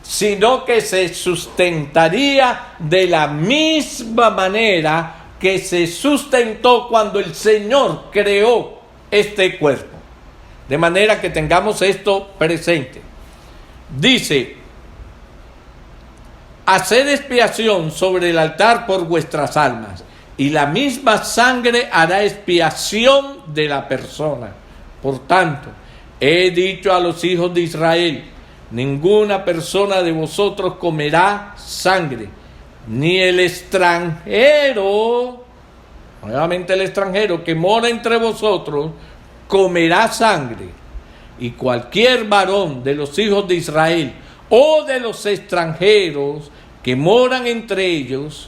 sino que se sustentaría de la misma manera que se sustentó cuando el Señor creó este cuerpo. De manera que tengamos esto presente. Dice: hacer expiación sobre el altar por vuestras almas, y la misma sangre hará expiación de la persona. Por tanto, he dicho a los hijos de Israel: ninguna persona de vosotros comerá sangre, ni el extranjero, nuevamente el extranjero que mora entre vosotros, comerá sangre. Y cualquier varón de los hijos de Israel o de los extranjeros que moran entre ellos,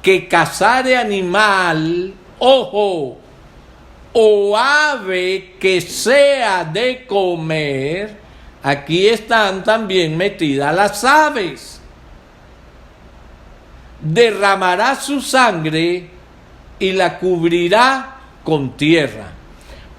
que cazare animal, ojo, o ave que sea de comer, aquí están también metidas las aves, derramará su sangre y la cubrirá con tierra.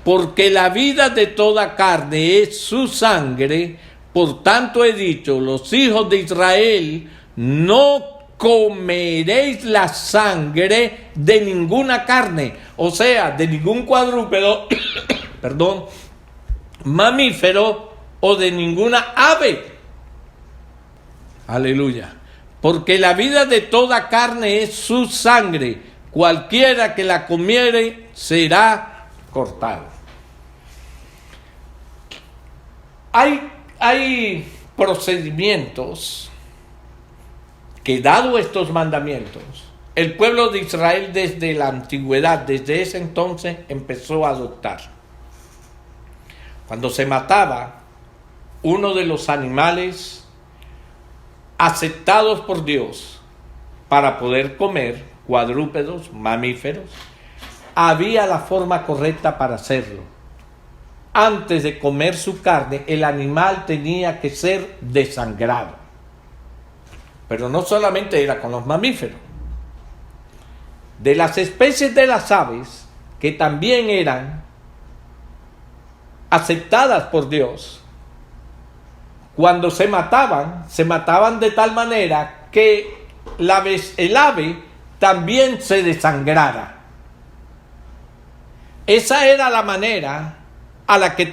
Porque la vida de toda carne es su sangre, por tanto he dicho: los hijos de Israel, no comeréis la sangre de ninguna carne, o sea, de ningún cuadrúpedo, mamífero o de ninguna ave. Aleluya. Porque la vida de toda carne es su sangre, cualquiera que la comiere será cortado. Hay procedimientos que, dado estos mandamientos, el pueblo de Israel desde la antigüedad, desde ese entonces, empezó a adoptar. Cuando se mataba uno de los animales aceptados por Dios para poder comer, cuadrúpedos, mamíferos, había la forma correcta para hacerlo. Antes de comer su carne, el animal tenía que ser desangrado. Pero no solamente era con los mamíferos. de las especies de las aves, que también eran aceptadas por Dios, cuando se mataban de tal manera que el ave también se desangrara. Esa era la manera a la que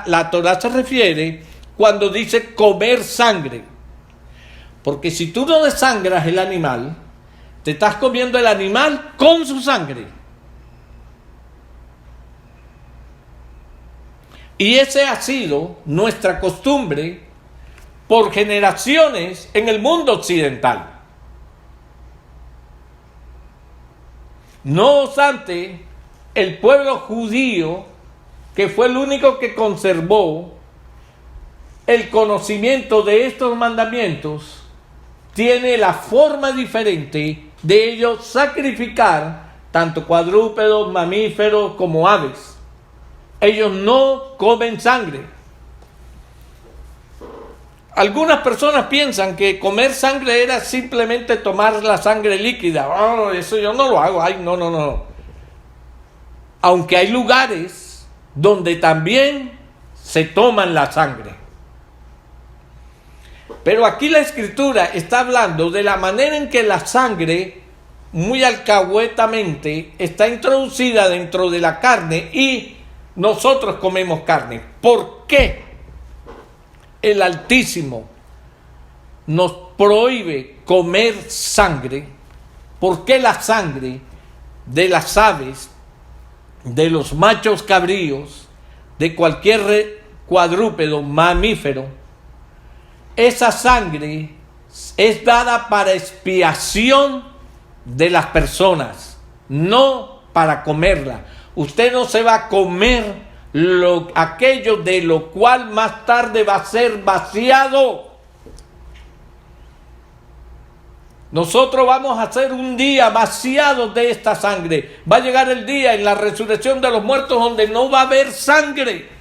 la Torá se refiere cuando dice comer sangre. Porque si tú no desangras el animal, te estás comiendo el animal con su sangre. Y esa ha sido nuestra costumbre por generaciones en el mundo occidental. No obstante, el pueblo judío, que fue el único que conservó el conocimiento de estos mandamientos, tiene la forma diferente de ellos sacrificar tanto cuadrúpedos, mamíferos como aves. Ellos no comen sangre. Algunas personas piensan que comer sangre era simplemente tomar la sangre líquida. Oh, eso yo no lo hago. Ay, no. Aunque hay lugares donde también se toman la sangre. Pero aquí la Escritura está hablando de la manera en que la sangre, muy alcahuetamente, está introducida dentro de la carne y nosotros comemos carne. ¿Por qué el Altísimo nos prohíbe comer sangre? ¿Por qué la sangre de las aves, de los machos cabríos, de cualquier cuadrúpedo, mamífero? Esa sangre es dada para expiación de las personas, no para comerla. Usted no se va a comer aquello de lo cual más tarde va a ser vaciado. Nosotros vamos a ser un día vaciados de esta sangre. Va a llegar el día en la resurrección de los muertos donde no va a haber sangre.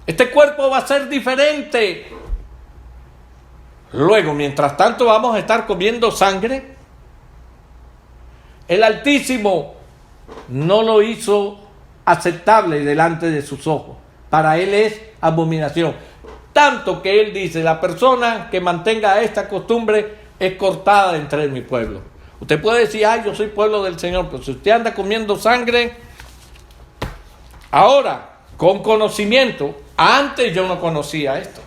Este cuerpo va a ser diferente. Luego, mientras tanto, vamos a estar comiendo sangre. El Altísimo no lo hizo aceptable delante de sus ojos. Para él es abominación. Tanto que él dice, la persona que mantenga esta costumbre es cortada de entre mi pueblo. Usted puede decir, ay, yo soy pueblo del Señor, pero si usted anda comiendo sangre, ahora, con conocimiento, antes yo no conocía esto,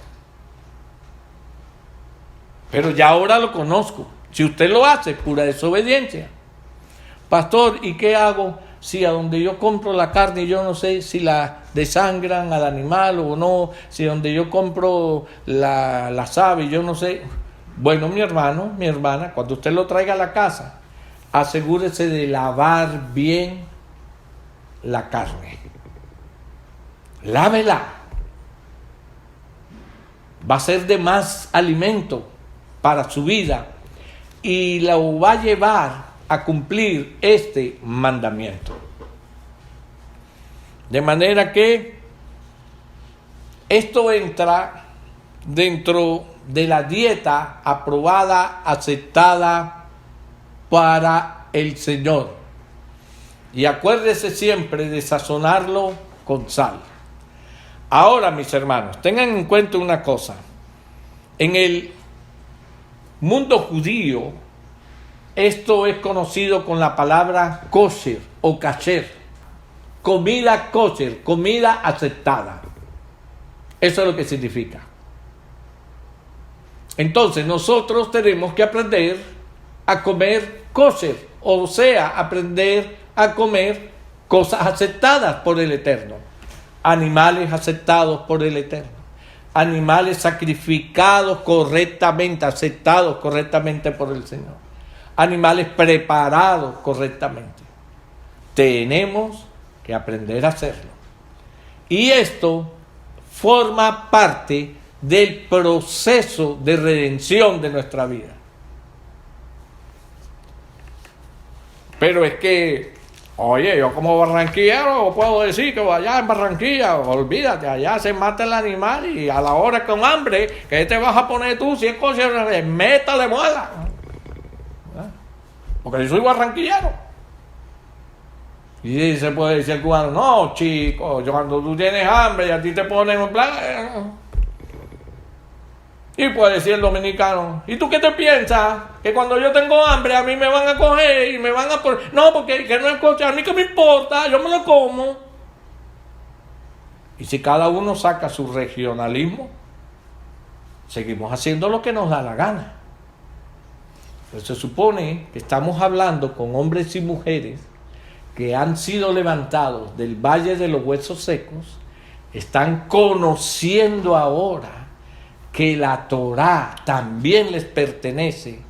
pero ya ahora lo conozco. Si usted lo hace, pura desobediencia. Pastor, ¿y qué hago si a donde yo compro la carne yo no sé si la desangran al animal o no? Si donde yo compro las aves yo no sé. Bueno, mi hermano, mi hermana, cuando usted lo traiga a la casa, asegúrese de lavar bien la carne. Lávela. Va a ser de más alimento para su vida y lo va a llevar a cumplir este mandamiento. De manera que esto entra dentro de la dieta aprobada, aceptada para el Señor. Y acuérdese siempre de sazonarlo con sal. Ahora, mis hermanos, tengan en cuenta una cosa. En el mundo judío, esto es conocido con la palabra kosher o kasher. Comida kosher, comida aceptada. Eso es lo que significa. Entonces, nosotros tenemos que aprender a comer kosher, o sea, aprender a comer cosas aceptadas por el Eterno. Animales aceptados por el Eterno, animales sacrificados correctamente, aceptados correctamente por el Señor, animales preparados correctamente. Tenemos que aprender a hacerlo. Y esto forma parte del proceso de redención de nuestra vida. Pero es que Oye, yo como barranquillero puedo decir que allá en Barranquilla, olvídate, allá se mata el animal y a la hora con hambre, ¿qué te vas a poner tú? Si es cosa de métale muela. Porque yo soy barranquillero. Y se puede decir el cubano, no, chico, cuando tú tienes hambre y a ti te ponen en plan... Y puede decir el dominicano, ¿y tú qué te piensas? Que cuando yo tengo hambre a mí me van a coger y me van a poner... No, porque que no es cosa, a mí que me importa, yo me lo como. Y si cada uno saca su regionalismo, seguimos haciendo lo que nos da la gana. Pero se supone que estamos hablando con hombres y mujeres que han sido levantados del valle de los huesos secos, están conociendo ahora que la Torá también les pertenece,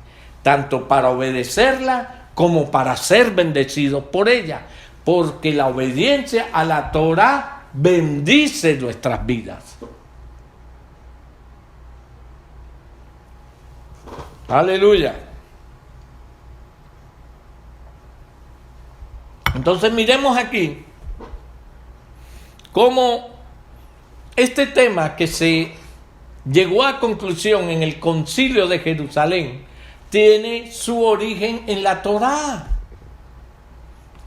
tanto para obedecerla como para ser bendecidos por ella, porque la obediencia a la Torá bendice nuestras vidas. Aleluya. Entonces miremos aquí cómo este tema que se llegó a conclusión en el Concilio de Jerusalén tiene su origen en la Torá.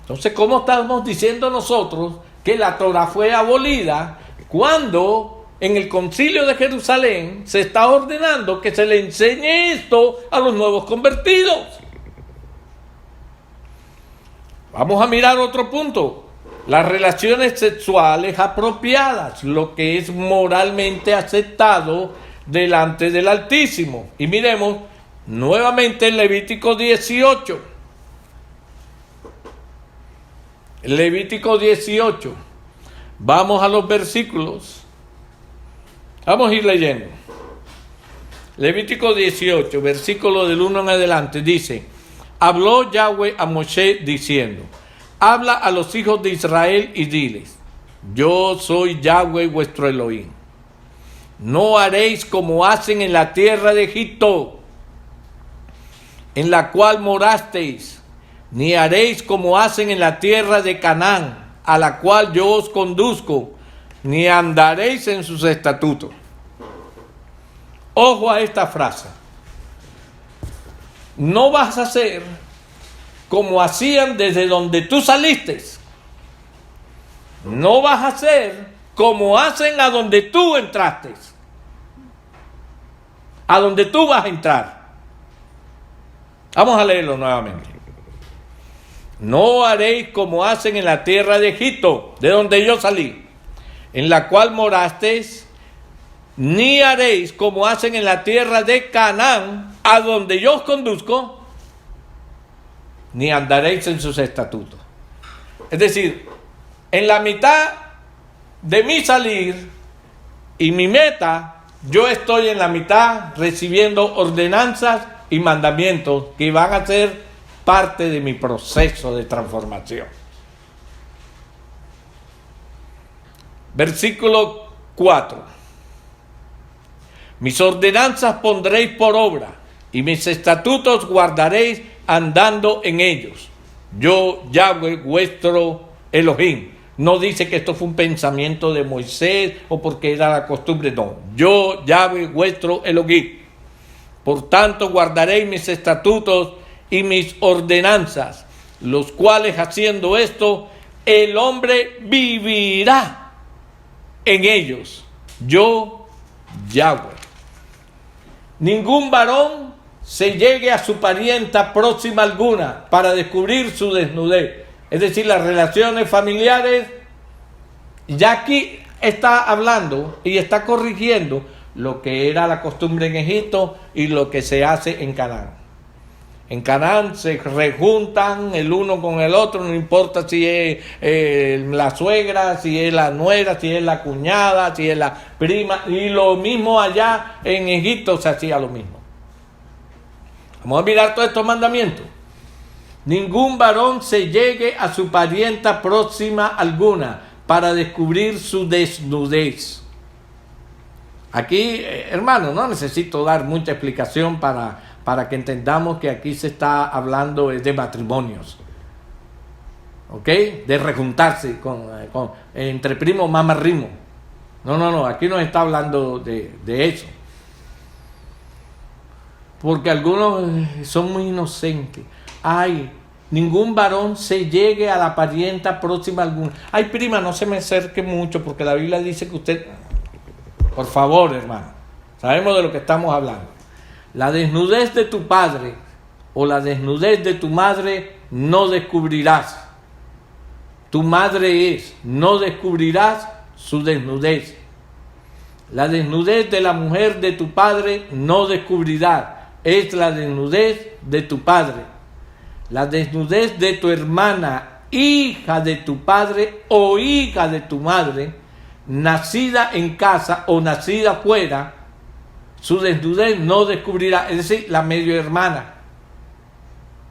Entonces, ¿cómo estamos diciendo nosotros que la Torá fue abolida cuando en el Concilio de Jerusalén se está ordenando que se le enseñe esto a los nuevos convertidos? Vamos a mirar otro punto. Las relaciones sexuales apropiadas, lo que es moralmente aceptado delante del Altísimo. Y miremos nuevamente en Levítico 18. Levítico 18. Vamos a los versículos. Vamos a ir leyendo. Levítico 18, versículo del 1 en adelante, dice: habló Yahweh a Moshe diciendo: habla a los hijos de Israel y diles: yo soy Yahweh vuestro Elohim. No haréis como hacen en la tierra de Egipto, en la cual morasteis, ni haréis como hacen en la tierra de Canaán, a la cual yo os conduzco, ni andaréis en sus estatutos. Ojo a esta frase. No vas a hacer como hacían desde donde tú saliste. No vas a hacer como hacen a donde tú entraste. A donde tú vas a entrar. Vamos a leerlo nuevamente. No haréis como hacen en la tierra de Egipto, de donde yo salí, en la cual morasteis, ni haréis como hacen en la tierra de Canaán, a donde yo os conduzco, ni andaréis en sus estatutos. Es decir, en la mitad de mi salir y mi meta, yo estoy en la mitad recibiendo ordenanzas y mandamientos que van a ser parte de mi proceso de transformación. Versículo 4. Mis ordenanzas pondréis por obra, y mis estatutos guardaréis andando en ellos. Yo, Yahweh, vuestro Elohim. No dice que esto fue un pensamiento de Moisés o porque era la costumbre, no. Yo, Yahweh, vuestro Elohim. Por tanto, guardaréis mis estatutos y mis ordenanzas, los cuales haciendo esto, el hombre vivirá en ellos. Yo, Yahweh. Ningún varón se llegue a su parienta próxima alguna para descubrir su desnudez. Es decir, las relaciones familiares, ya aquí está hablando y está corrigiendo lo que era la costumbre en Egipto y lo que se hace en Canaán. En Canaán se rejuntan el uno con el otro, no importa si es la suegra, si es la nuera, si es la cuñada, si es la prima, y lo mismo allá en Egipto se hacía lo mismo. Vamos a mirar todos estos mandamientos. Ningún varón se llegue a su parienta próxima alguna para descubrir su desnudez. Aquí, hermano, no necesito dar mucha explicación para que entendamos que aquí se está hablando de matrimonios. ¿ok? De rejuntarse entre primos, mamarrimo. No, aquí no está hablando de eso. Porque algunos son muy inocentes. Ay, ningún varón se llegue a la parienta próxima alguna. Ay, prima, no se me acerque mucho, porque la Biblia dice que usted... Por favor, hermano, sabemos de lo que estamos hablando. La desnudez de tu padre o la desnudez de tu madre no descubrirás. Tu madre es, no descubrirás su desnudez. La desnudez de la mujer de tu padre no descubrirás. Es la desnudez de tu padre. La desnudez de tu hermana, hija de tu padre o hija de tu madre, nacida en casa o nacida fuera, su desnudez no descubrirá, es decir, la medio hermana,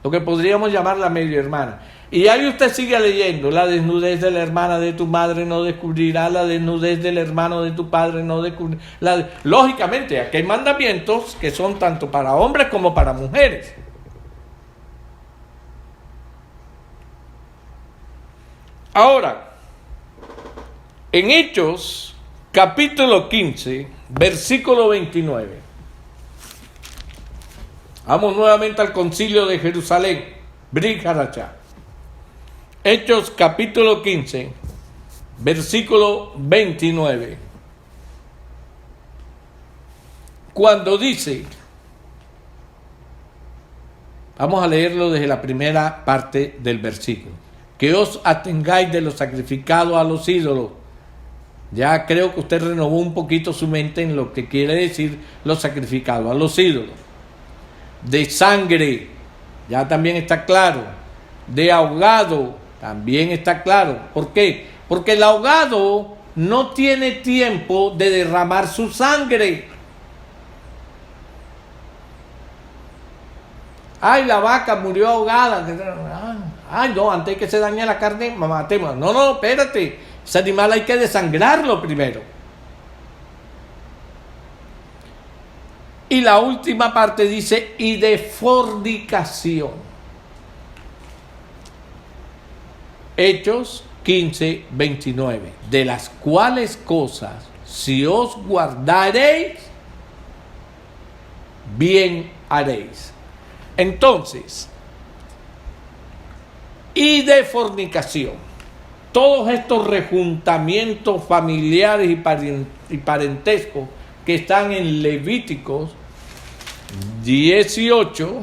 lo que podríamos llamar la medio hermana. Y ahí usted sigue leyendo: la desnudez de la hermana de tu madre no descubrirá, la desnudez del hermano de tu padre no descubrirá. Lógicamente, aquí hay mandamientos que son tanto para hombres como para mujeres. Ahora, en Hechos, capítulo 15, versículo 29. Vamos nuevamente al concilio de Jerusalén, Brit Hadashah. Hechos, capítulo 15, versículo 29. Cuando dice, vamos a leerlo desde la primera parte del versículo: que os atengáis de lo sacrificado a los ídolos. Ya creo que usted renovó un poquito su mente en lo que quiere decir lo sacrificado a los ídolos. De sangre, ya también está claro. De ahogado, también está claro. ¿Por qué? Porque el ahogado no tiene tiempo de derramar su sangre. Ay, la vaca murió ahogada. Ay, no, antes que se dañe la carne, matemos. No, espérate. Ese animal hay que desangrarlo primero. Y la última parte dice: y de fornicación. Hechos 15, 29. De las cuales cosas, si os guardaréis, bien haréis. Entonces, y de fornicación. Todos estos rejuntamientos familiares y parentescos que están en Levíticos 18,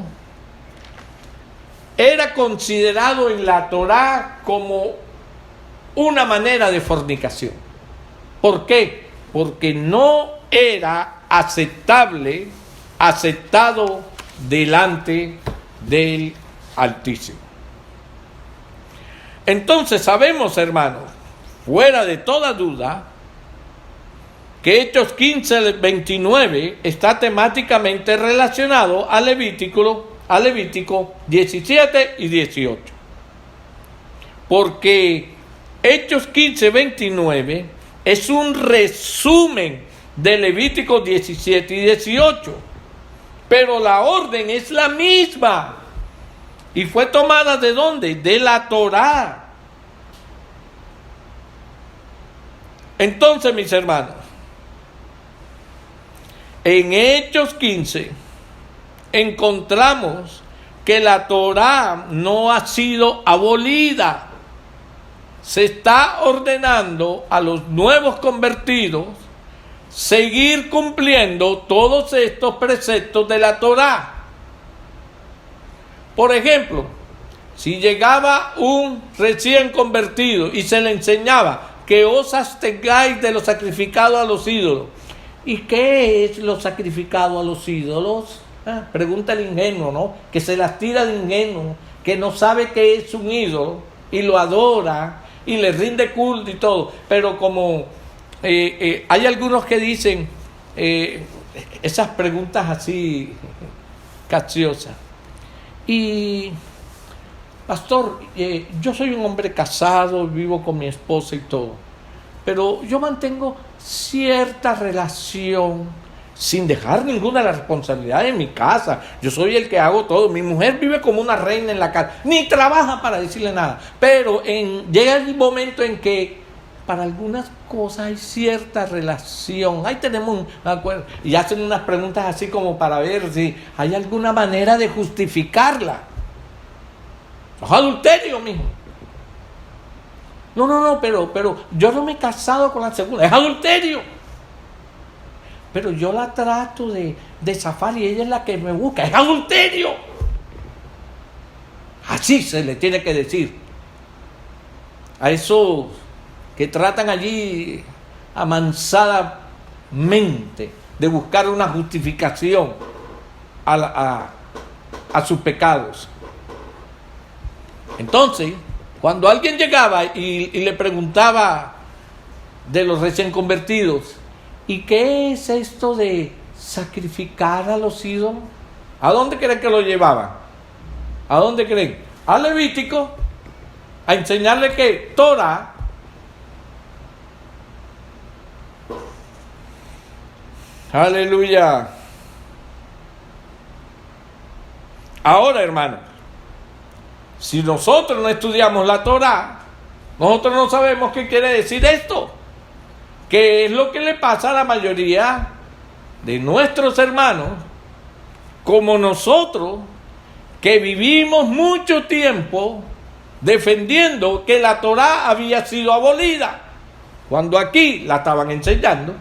era considerado en la Torá como una manera de fornicación. ¿Por qué? Porque no era aceptado delante del Altísimo. Entonces sabemos, hermanos, fuera de toda duda, que Hechos 15, 29 está temáticamente relacionado a Levítico 17 y 18. Porque Hechos 15, 29 es un resumen de Levítico 17 y 18. Pero la orden es la misma. ¿Y fue tomada de dónde? De la Torá. Entonces, mis hermanos, en Hechos 15 encontramos que la Torá no ha sido abolida. Se está ordenando a los nuevos convertidos seguir cumpliendo todos estos preceptos de la Torá. Por ejemplo, si llegaba un recién convertido y se le enseñaba que os abstengáis de lo sacrificado a los ídolos. ¿Y qué es lo sacrificado a los ídolos? Pregunta el ingenuo, ¿no? Que se las tira de ingenuo, que no sabe qué es un ídolo y lo adora y le rinde culto y todo. Pero como hay algunos que dicen esas preguntas así capciosas. Y, pastor, yo soy un hombre casado, vivo con mi esposa y todo, pero yo mantengo cierta relación sin dejar ninguna de las responsabilidades en mi casa. Yo soy el que hago todo. Mi mujer vive como una reina en la casa, ni trabaja para decirle nada. Pero llega el momento en que para algunas cosas hay cierta relación. Ahí tenemos un acuerdo. Y hacen unas preguntas así como para ver si hay alguna manera de justificarla. Es adulterio, mijo. No, pero yo no me he casado con la segunda. Es adulterio. Pero yo la trato de zafar y ella es la que me busca. Es adulterio. Así se le tiene que decir a esos que tratan allí amansadamente de buscar una justificación a sus pecados. Entonces, cuando alguien llegaba y le preguntaba de los recién convertidos, ¿y qué es esto de sacrificar a los ídolos? ¿A dónde creen que lo llevaban? ¿A dónde creen? A Levítico, a enseñarle que Torah aleluya. Ahora, hermano, si nosotros no estudiamos la Torah, nosotros no sabemos qué quiere decir esto. ¿Qué es lo que le pasa a la mayoría de nuestros hermanos, como nosotros, que vivimos mucho tiempo defendiendo que la Torah había sido abolida, cuando aquí la estaban enseñando?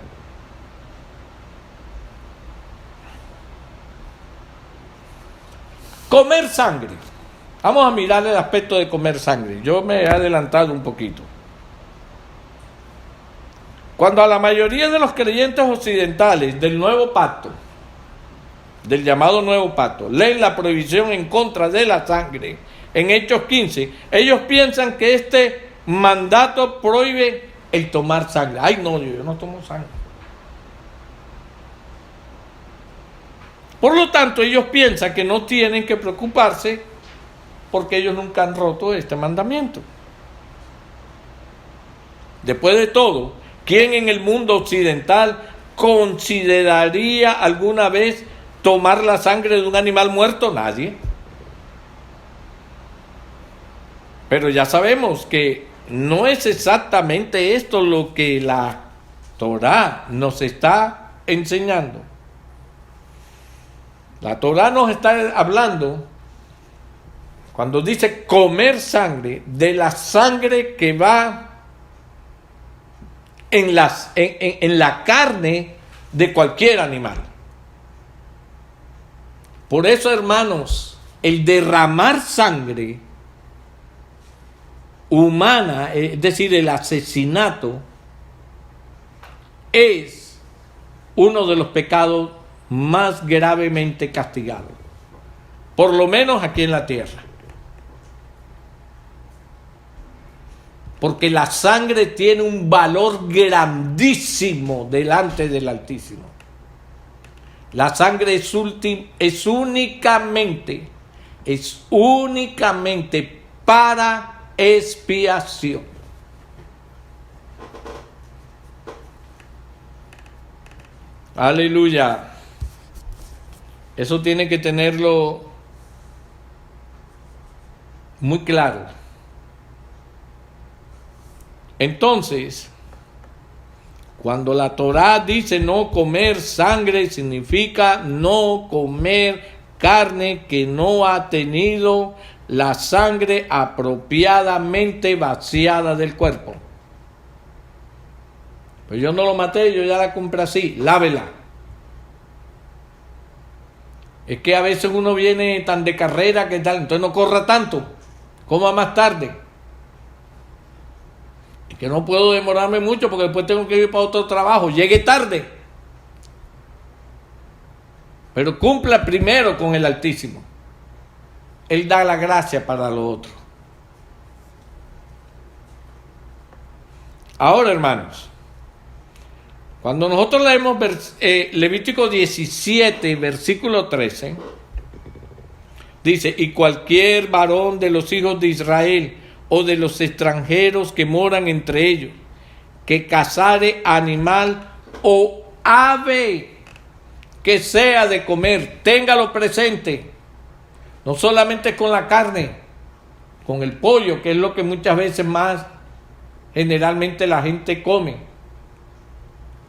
Comer sangre. Vamos a mirar el aspecto de comer sangre. Yo me he adelantado un poquito. Cuando a la mayoría de los creyentes occidentales del Nuevo Pacto, del llamado Nuevo Pacto, leen la prohibición en contra de la sangre en Hechos 15, ellos piensan que este mandato prohíbe el tomar sangre. Ay, no, yo no tomo sangre. Por lo tanto, ellos piensan que no tienen que preocuparse porque ellos nunca han roto este mandamiento. Después de todo, ¿quién en el mundo occidental consideraría alguna vez tomar la sangre de un animal muerto? Nadie. Pero ya sabemos que no es exactamente esto lo que la Torah nos está enseñando. La Torah nos está hablando, cuando dice comer sangre, de la sangre que va en la carne de cualquier animal. Por eso, hermanos, el derramar sangre humana, es decir, el asesinato, es uno de los pecados más gravemente castigados, por lo menos aquí en la tierra. Porque la sangre tiene un valor grandísimo delante del Altísimo. La sangre es únicamente para expiación. Aleluya. Eso tiene que tenerlo muy claro. Entonces, cuando la Torá dice no comer sangre, significa no comer carne que no ha tenido la sangre apropiadamente vaciada del cuerpo. Pues yo no lo maté, yo ya la compré así, lávela. Es que a veces uno viene tan de carrera que tal, entonces no corra tanto, coma más tarde. Y que no puedo demorarme mucho porque después tengo que ir para otro trabajo, llegue tarde. Pero cumpla primero con el Altísimo. Él da la gracia para lo otro. Ahora, hermanos, cuando nosotros leemos Levítico 17, versículo 13, dice, y cualquier varón de los hijos de Israel o de los extranjeros que moran entre ellos, que cazare animal o ave que sea de comer, téngalo presente, no solamente con la carne, con el pollo, que es lo que muchas veces más generalmente la gente come.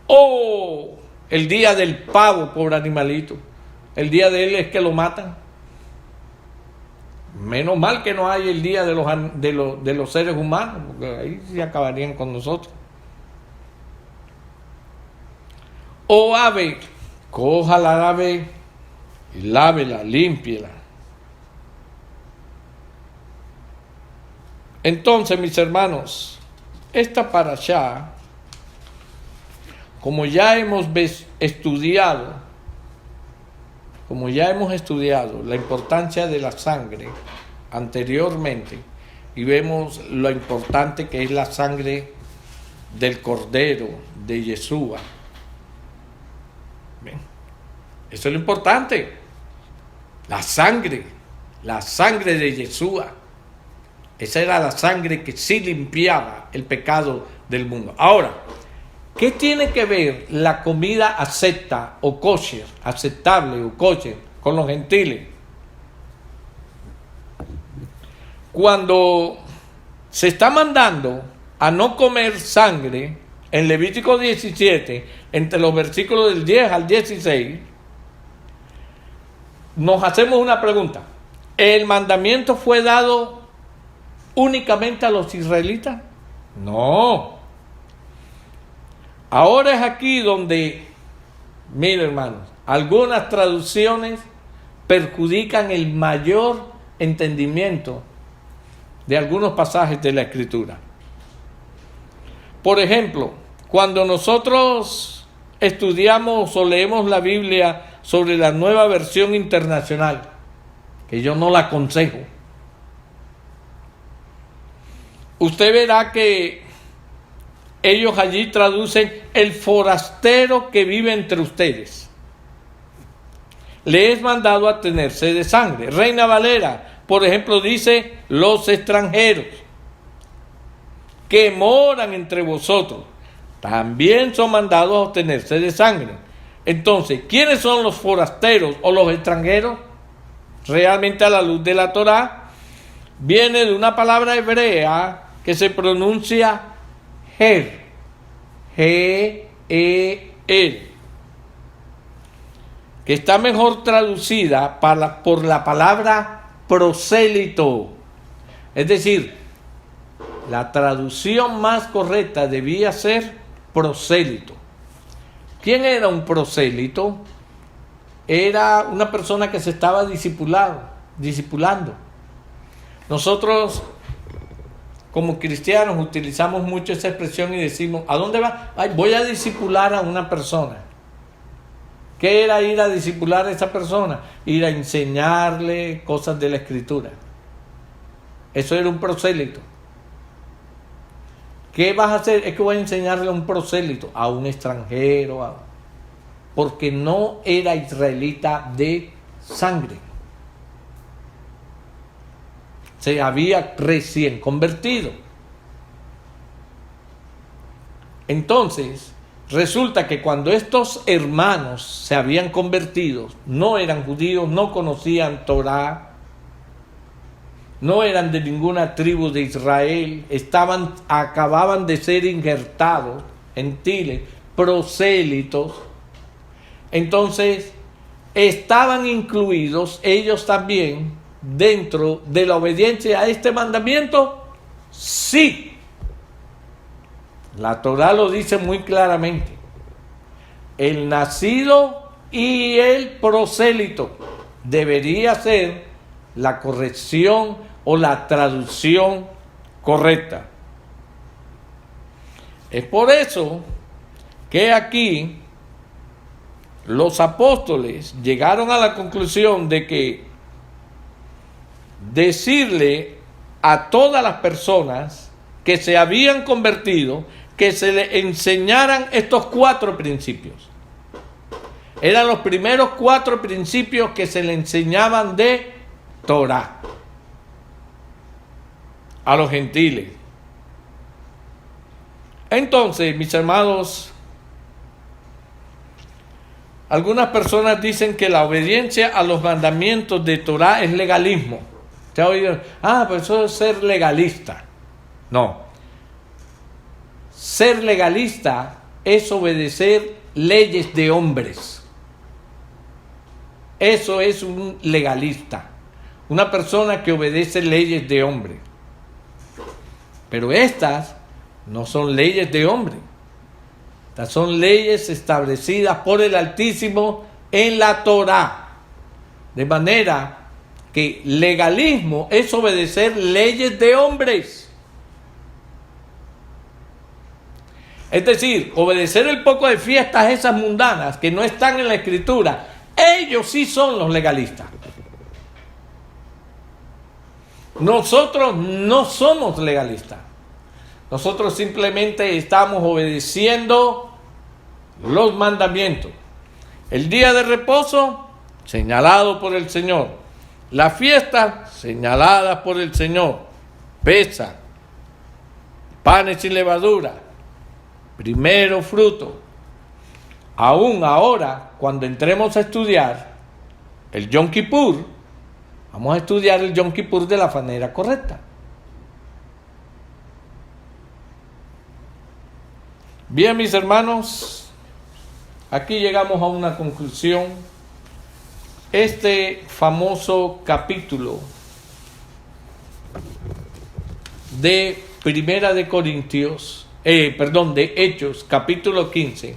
O el día del pavo, pobre animalito, el día de él es que lo matan. Menos mal que no hay el día de los seres humanos, porque ahí se acabarían con nosotros. O ave, coja la ave y lávela, límpiela. Entonces, mis hermanos, esta parashá, como ya hemos estudiado la importancia de la sangre anteriormente, y vemos lo importante que es la sangre del Cordero de Yeshua. Bien, eso es lo importante, la sangre de Yeshua. Esa era la sangre que sí limpiaba el pecado del mundo. Ahora, ¿qué tiene que ver la comida aceptable o kosher con los gentiles? Cuando se está mandando a no comer sangre, en Levítico 17, entre los versículos del 10 al 16, nos hacemos una pregunta. ¿El mandamiento fue dado únicamente a los israelitas? No. Ahora es aquí donde, miren hermanos, algunas traducciones perjudican el mayor entendimiento de algunos pasajes de la Escritura. Por ejemplo, cuando nosotros estudiamos o leemos la Biblia sobre la Nueva Versión Internacional, que yo no la aconsejo, usted verá que ellos allí traducen el forastero que vive entre ustedes. Le es mandado atenerse de sangre. Reina Valera, por ejemplo, dice los extranjeros que moran entre vosotros también son mandados a obtenerse de sangre. Entonces, ¿quiénes son los forasteros o los extranjeros? Realmente, a la luz de la Torá, viene de una palabra hebrea que se pronuncia Ger, G-E-R, que está mejor traducida por la palabra prosélito. Es decir, la traducción más correcta debía ser prosélito. ¿Quién era un prosélito? Era una persona que se estaba discipulando. Nosotros, como cristianos, utilizamos mucho esa expresión y decimos, ¿a dónde va? Ay, voy a discipular a una persona. ¿Qué era ir a discipular a esa persona? Ir a enseñarle cosas de la Escritura. Eso era un prosélito. ¿Qué vas a hacer? Es que voy a enseñarle a un prosélito, a un extranjero, porque no era israelita de sangre. Se había recién convertido. Entonces, resulta que cuando estos hermanos se habían convertido, no eran judíos, no conocían Torá, no eran de ninguna tribu de Israel, acababan de ser injertados, gentiles, prosélitos. Entonces, estaban incluidos ellos también dentro de la obediencia a este mandamiento. Sí, la Torá lo dice muy claramente: el nacido y el prosélito. Debería ser la corrección o la traducción correcta. Es por eso que aquí los apóstoles llegaron a la conclusión de que decirle a todas las personas que se habían convertido que se le enseñaran estos 4 principios. Eran los primeros 4 principios que se le enseñaban de Torá a los gentiles. Entonces, mis hermanos, Algunas personas dicen que la obediencia a los mandamientos de Torah es legalismo. ¿Te ha oído? Pues eso es ser legalista. No. Ser legalista es obedecer leyes de hombres. Eso es un legalista. Una persona que obedece leyes de hombre. Pero estas no son leyes de hombre. Estas son leyes establecidas por el Altísimo en la Torá. De manera que legalismo es obedecer leyes de hombres. Es decir, obedecer el poco de fiestas esas mundanas que no están en la Escritura. Ellos sí son los legalistas. Nosotros no somos legalistas. Nosotros simplemente estamos obedeciendo los mandamientos. El día de reposo, señalado por el Señor. La fiesta, señalada por el Señor. Pesa, panes sin levadura, primero fruto. Aún ahora, cuando entremos a estudiar el Yom Kippur, vamos a estudiar el Yom Kippur de la manera correcta. Bien, mis hermanos, aquí llegamos a una conclusión. Este famoso capítulo de Primera de Corintios, de Hechos, capítulo 15,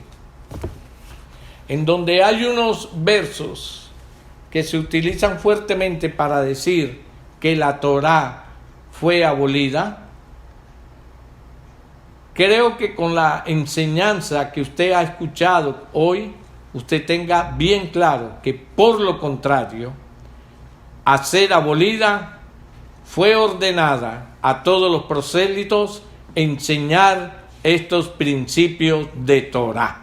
en donde hay unos versos que se utilizan fuertemente para decir que la Torá fue abolida. Creo que con la enseñanza que usted ha escuchado hoy, usted tenga bien claro que por lo contrario, a ser abolida, fue ordenada a todos los prosélitos enseñar estos principios de Torá.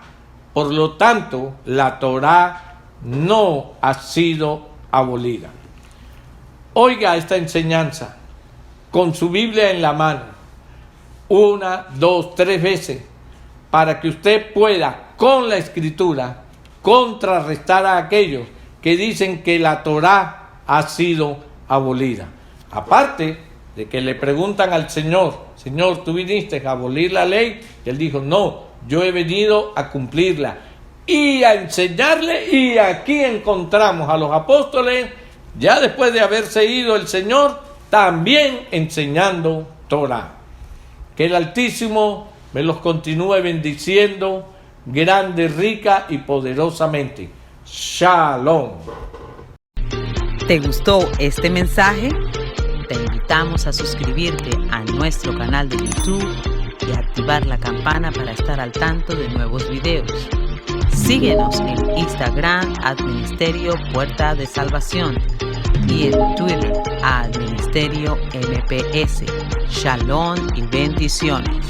Por lo tanto, la Torá no ha sido abolida. Oiga esta enseñanza con su Biblia en la mano. 1, 2, 3 veces, para que usted pueda, con la Escritura, contrarrestar a aquellos que dicen que la Torá ha sido abolida. Aparte de que le preguntan al Señor, Señor, ¿tú viniste a abolir la ley? Y él dijo, no, yo he venido a cumplirla y a enseñarle. Y aquí encontramos a los apóstoles, ya después de haberse ido el Señor, también enseñando Torá. Que el Altísimo me los continúe bendiciendo grande, rica y poderosamente. Shalom. ¿Te gustó este mensaje? Te invitamos a suscribirte a nuestro canal de YouTube y activar la campana para estar al tanto de nuevos videos. Síguenos en Instagram @Ministerio Puerta de Salvación y en Twitter @Ministerio MPS. Shalom y bendiciones.